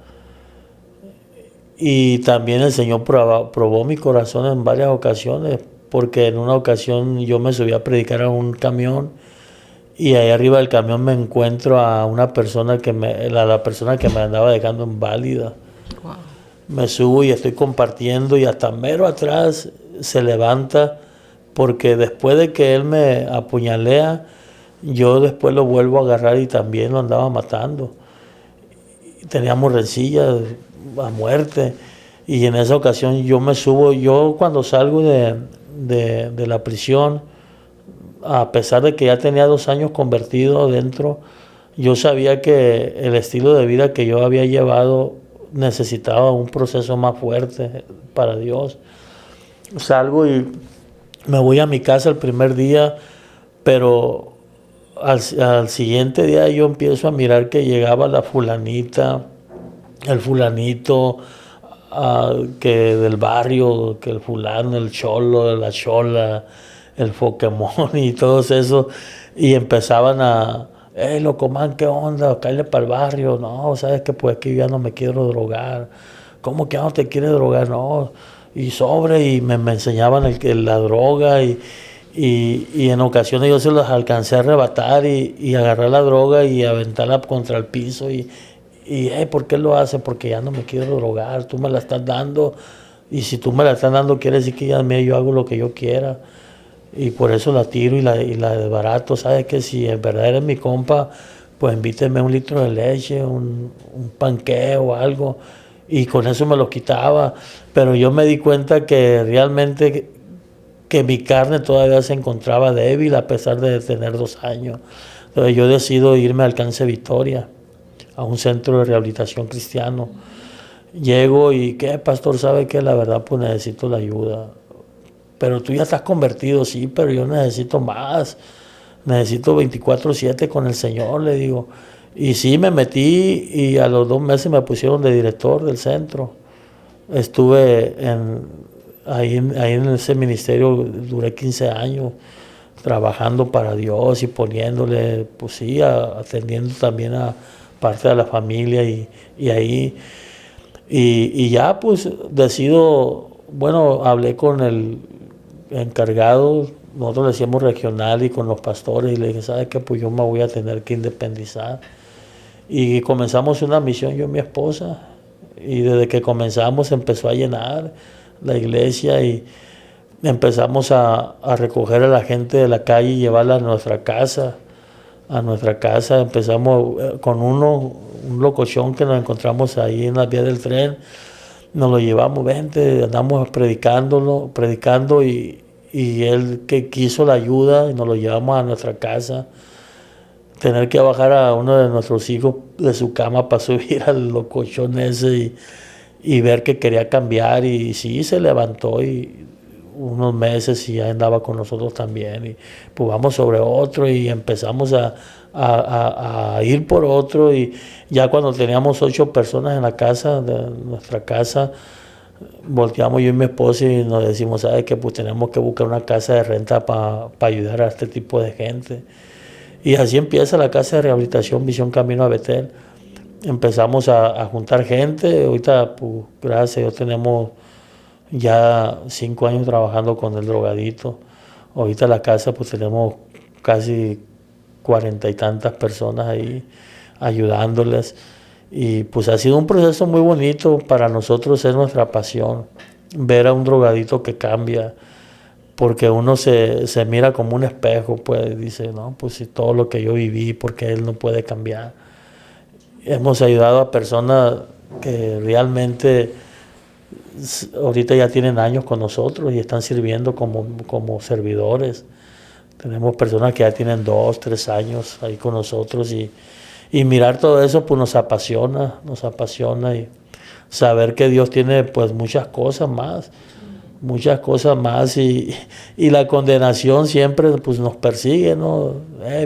Y también el Señor probó mi corazón en varias ocasiones, porque en una ocasión yo me subí a predicar a un camión y ahí arriba del camión me encuentro a una persona la persona que me andaba dejando inválida. Wow. Me subo y estoy compartiendo y hasta mero atrás se levanta, porque después de que él me apuñalea, yo después lo vuelvo a agarrar y también lo andaba matando. Teníamos rencillas a muerte. Y en esa ocasión yo me subo, yo cuando salgo de la prisión, a pesar de que ya tenía 2 años convertido dentro, yo sabía que el estilo de vida que yo había llevado necesitaba un proceso más fuerte para Dios. Salgo y me voy a mi casa el primer día, pero al siguiente día yo empiezo a mirar que llegaba la fulanita, el fulanito que del barrio, que el fulano, el cholo, la chola, el Pokémon y todos esos, y empezaban locomán, ¿qué onda? Cállate para el barrio. No, sabes que pues aquí ya no me quiero drogar. ¿Cómo que no te quieres drogar? No, y y me enseñaban la droga y en ocasiones yo se los alcancé a arrebatar y agarrar la droga y aventarla contra el piso y ¿por qué lo hace? Porque ya no me quiero drogar, tú me la estás dando, y si tú me la estás dando quiere decir que ya yo hago lo que yo quiera, y por eso la tiro y la desbarato. Sabes que si en verdad eres mi compa, pues invíteme un litro de leche, un panqué o algo, y con eso me lo quitaba. Pero yo me di cuenta que realmente que mi carne todavía se encontraba débil a pesar de tener 2 años. Entonces yo decido irme al Alcance Victoria, a un centro de rehabilitación cristiano. Llego y, ¿qué, pastor? ¿Sabe qué? La verdad, pues necesito la ayuda. Pero tú ya estás convertido, sí, pero yo necesito más. Necesito 24/7 con el Señor, le digo. Y sí, me metí y a los 2 meses me pusieron de director del centro. Estuve ahí en ese ministerio, duré 15 años trabajando para Dios y poniéndole, pues sí, atendiendo también a parte de la familia y ahí. Y ya pues decido, bueno, hablé con el encargado, nosotros le decíamos regional, y con los pastores, y le dije, ¿sabes qué? Pues yo me voy a tener que independizar. Y comenzamos una misión, yo y mi esposa, y desde que comenzamos empezó a llenar la iglesia y empezamos a recoger a la gente de la calle y llevarla a nuestra casa. Empezamos con un locochón que nos encontramos ahí en la vía del tren, nos lo llevamos, vente, andamos predicando y él que quiso la ayuda y nos lo llevamos a nuestra casa. Tener que bajar a uno de nuestros hijos de su cama para subir al locochón ese y ver que quería cambiar, y sí, se levantó y unos meses y ya andaba con nosotros también, y pues vamos sobre otro y empezamos a ir por otro, y ya cuando teníamos 8 personas en la casa, de nuestra casa, volteamos yo y mi esposa y nos decimos, ¿sabes qué? Pues tenemos que buscar una casa de renta para ayudar a este tipo de gente. Y así empieza la casa de rehabilitación Visión Camino a Betel. Empezamos a juntar gente. Ahorita, pues, gracias a Dios, tenemos ya 5 años trabajando con el drogadito. Ahorita la casa, pues tenemos casi 40 y tantas personas ahí ayudándoles. Y pues ha sido un proceso muy bonito. Para nosotros es nuestra pasión ver a un drogadito que cambia, porque uno se mira como un espejo, pues dice, no, pues si todo lo que yo viví, porque él no puede cambiar. Hemos ayudado a personas que realmente ahorita ya tienen años con nosotros y están sirviendo como servidores. Tenemos personas que ya tienen 2, 3 años ahí con nosotros, y mirar todo eso pues nos apasiona, y saber que Dios tiene pues muchas cosas más, y la condenación siempre pues nos persigue, ¿no?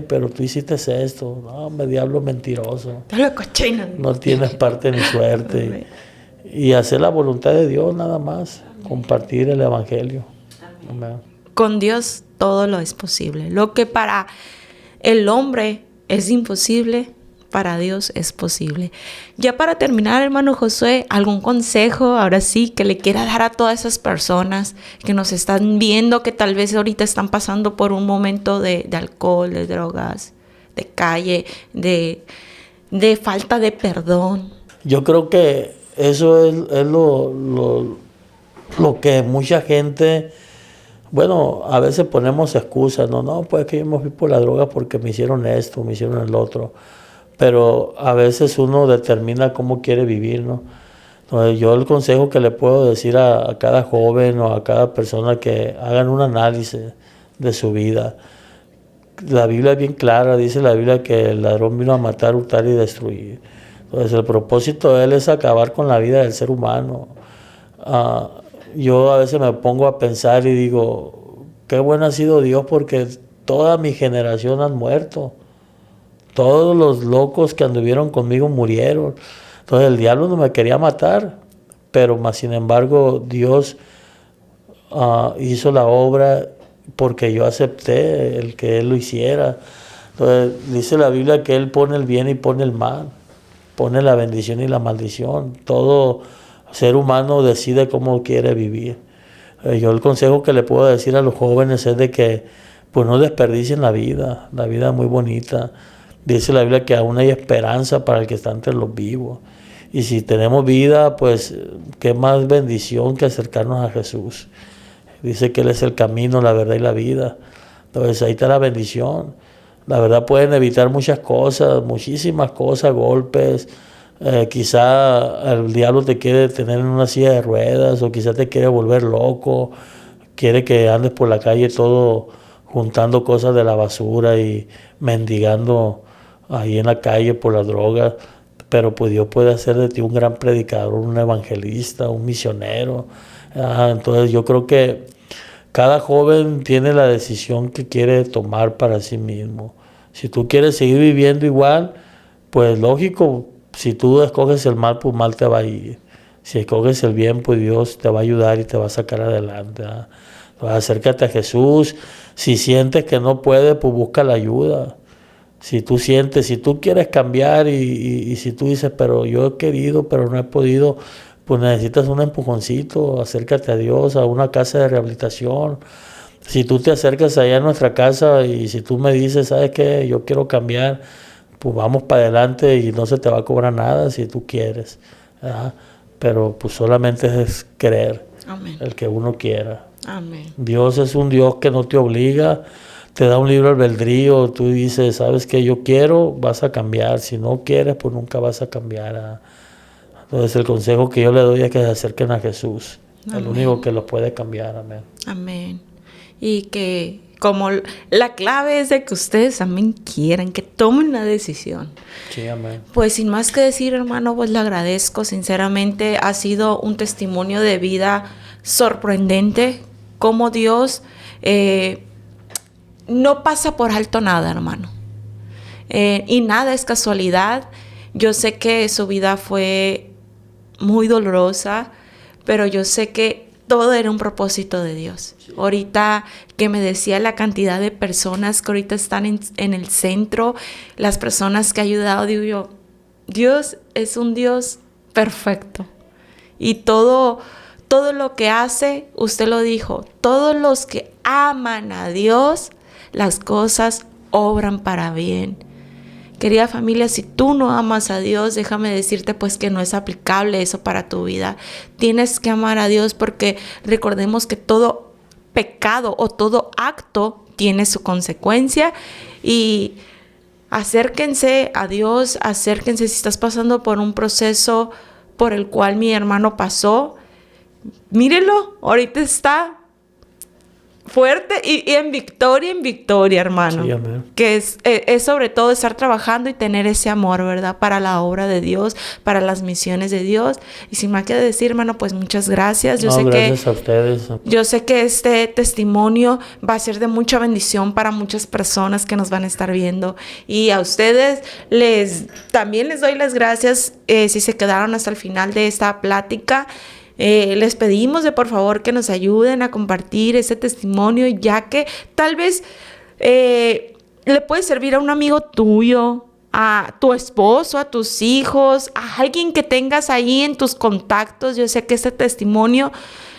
Pero tú hiciste esto, no, me diablo mentiroso, no tienes parte ni suerte. Y hacer la voluntad de Dios nada más, compartir el evangelio. Amén. Con Dios todo lo es posible. Lo que para el hombre es imposible, para Dios es posible. Ya para terminar, hermano Josué, ¿algún consejo ahora sí que le quiera dar a todas esas personas que nos están viendo, que tal vez ahorita están pasando por un momento de alcohol, de drogas, de calle, de falta de perdón? Yo creo que eso es lo que mucha gente, bueno, a veces ponemos excusas, no, pues que yo me fui por la droga porque me hicieron esto, me hicieron el otro. Pero a veces uno determina cómo quiere vivir, ¿no? Entonces yo el consejo que le puedo decir a cada joven o a cada persona, que hagan un análisis de su vida. La Biblia es bien clara, dice la Biblia que el ladrón vino a matar, hurtar y destruir. Entonces el propósito de él es acabar con la vida del ser humano. Yo a veces me pongo a pensar y digo, qué bueno ha sido Dios, porque toda mi generación han muerto. Todos los locos que anduvieron conmigo murieron. Entonces el diablo no me quería matar, pero más sin embargo Dios hizo la obra porque yo acepté el que Él lo hiciera. Entonces dice la Biblia que Él pone el bien y pone el mal, pone la bendición y la maldición. Todo ser humano decide cómo quiere vivir. Yo el consejo que le puedo decir a los jóvenes es de que pues no desperdicien la vida es muy bonita. Dice la Biblia que aún hay esperanza para el que está entre los vivos. Y si tenemos vida, pues qué más bendición que acercarnos a Jesús. Dice que Él es el camino, la verdad y la vida. Entonces ahí está la bendición. La verdad pueden evitar muchas cosas, muchísimas cosas, golpes. Quizá el diablo te quiere tener en una silla de ruedas, o quizá te quiere volver loco. Quiere que andes por la calle todo juntando cosas de la basura y mendigando ahí en la calle por las drogas. Pero pues Dios puede hacer de ti un gran predicador, un evangelista, un misionero. Entonces yo creo que cada joven tiene la decisión que quiere tomar para sí mismo. Si tú quieres seguir viviendo igual, pues lógico, si tú escoges el mal, pues mal te va a ir. Si escoges el bien, pues Dios te va a ayudar y te va a sacar adelante. Entonces, acércate a Jesús. Si sientes que no puedes, pues busca la ayuda. Si tú sientes, si tú quieres cambiar y si tú dices, pero yo he querido, pero no he podido, pues necesitas un empujoncito, acércate a Dios, a una casa de rehabilitación. Si tú te acercas allá a nuestra casa y si tú me dices, ¿sabes qué? Yo quiero cambiar, pues vamos para adelante y no se te va a cobrar nada si tú quieres. Pero pues solamente es creer. Amén. El que uno quiera. Amén. Dios es un Dios que no te obliga, te da un libre albedrío, tú dices, ¿sabes qué? Yo quiero, vas a cambiar. Si no quieres, pues nunca vas a cambiar. Entonces el consejo que yo le doy es que se acerquen a Jesús. Amén. El único que los puede cambiar. Amén. Amén. Y que como la clave es de que ustedes también quieran, que tomen la decisión. Sí, amén. Pues sin más que decir, hermano, pues le agradezco. Sinceramente ha sido un testimonio de vida sorprendente. Cómo Dios no pasa por alto nada, hermano. Y nada es casualidad. Yo sé que su vida fue muy dolorosa, pero yo sé que todo era un propósito de Dios. Sí. Ahorita que me decía la cantidad de personas que ahorita están en el centro, las personas que ha ayudado, digo yo, Dios es un Dios perfecto. Y todo lo que hace, usted lo dijo, todos los que aman a Dios, las cosas obran para bien. Querida familia, si tú no amas a Dios, déjame decirte pues que no es aplicable eso para tu vida. Tienes que amar a Dios porque recordemos que todo pecado o todo acto tiene su consecuencia. Y acérquense a Dios, acérquense si estás pasando por un proceso por el cual mi hermano pasó. Mírelo, ahorita está fuerte y en victoria, hermano. Sí, amén. Que es sobre todo estar trabajando y tener ese amor, ¿verdad? Para la obra de Dios, para las misiones de Dios. Y sin más que decir, hermano, pues muchas gracias. Gracias a ustedes. Yo sé que este testimonio va a ser de mucha bendición para muchas personas que nos van a estar viendo. Y a ustedes también les doy las gracias si se quedaron hasta el final de esta plática. Les pedimos de por favor que nos ayuden a compartir ese testimonio, ya que tal vez le puede servir a un amigo tuyo, a tu esposo, a tus hijos, a alguien que tengas ahí en tus contactos. Yo sé que este testimonio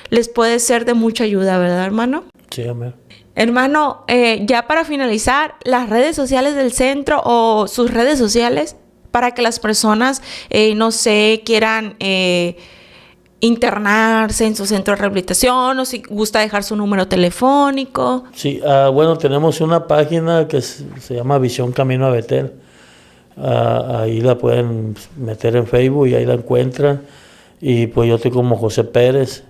les puede ser de mucha ayuda, ¿verdad, hermano? Sí, amén. Hermano, ya para finalizar, las redes sociales del centro o sus redes sociales para que las personas, no sé, quieran internarse en su centro de rehabilitación o si gusta dejar su número telefónico. Sí, bueno, tenemos una página que se llama Visión Camino a Betel. Ahí la pueden meter en Facebook y ahí la encuentran. Y pues yo estoy como José Pérez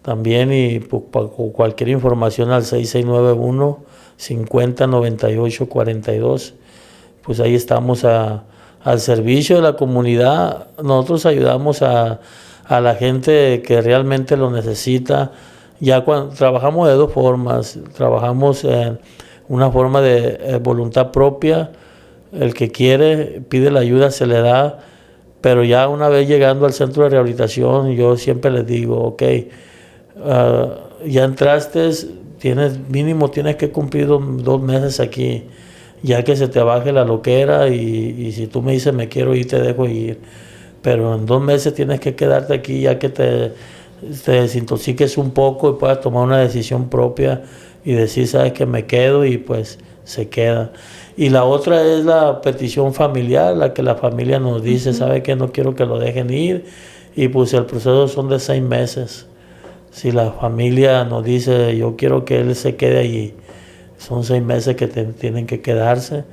también, y pues, para cualquier información al 6691-509842. Pues ahí estamos al servicio de la comunidad. Nosotros ayudamos a la gente que realmente lo necesita. Ya cuando trabajamos de dos formas, trabajamos en una forma de voluntad propia. El que quiere pide la ayuda, se le da, pero ya una vez llegando al centro de rehabilitación, yo siempre les digo, ok, ya entraste, tienes que cumplir 2 meses aquí, ya que se te baje la loquera, y si tú me dices me quiero ir, te dejo ir. Pero en 2 meses tienes que quedarte aquí ya que te desintoxiques un poco y puedas tomar una decisión propia y decir, sabes que me quedo, y pues se queda. Y la otra es la petición familiar, la que la familia nos dice, ¿sabe qué? No quiero que lo dejen ir. Y pues el proceso son de 6 meses. Si la familia nos dice, yo quiero que él se quede allí, son 6 meses que tienen que quedarse.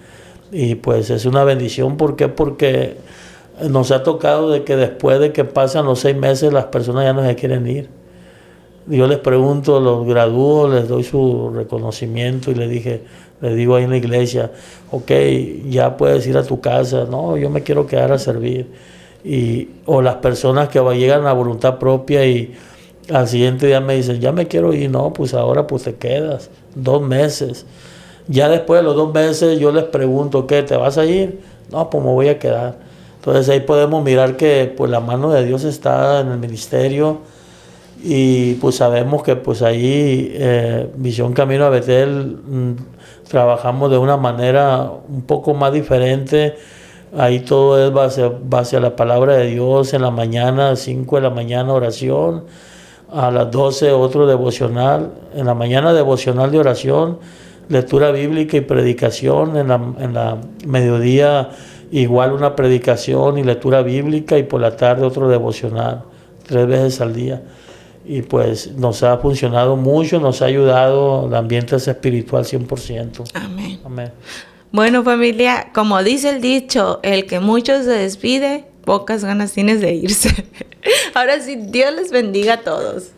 Y pues es una bendición. ¿Por qué? Porque nos ha tocado de que después de que pasan los 6 meses, las personas ya no se quieren ir. Yo les pregunto, los gradúo, les doy su reconocimiento y les digo ahí en la iglesia, ok, ya puedes ir a tu casa. No, yo me quiero quedar a servir. O las personas que llegan a voluntad propia y al siguiente día me dicen, ya me quiero ir. No, pues ahora pues te quedas 2 meses. Ya después de los 2 meses yo les pregunto, ¿qué? ¿Te vas a ir? No, pues me voy a quedar. Entonces ahí podemos mirar que pues la mano de Dios está en el ministerio. Y pues sabemos que pues ahí Visión Camino a Betel trabajamos de una manera un poco más diferente. Ahí todo es base a la palabra de Dios. En la mañana, 5 de la mañana oración, a las 12 otro devocional. En la mañana devocional de oración, lectura bíblica y predicación. En la mediodía igual una predicación y lectura bíblica, y por la tarde otro devocional, 3 veces al día. Y pues nos ha funcionado mucho, nos ha ayudado, el ambiente es espiritual 100%. Amén. Amén. Bueno, familia, como dice el dicho, el que mucho se despide, pocas ganas tienes de irse. Ahora sí, Dios les bendiga a todos.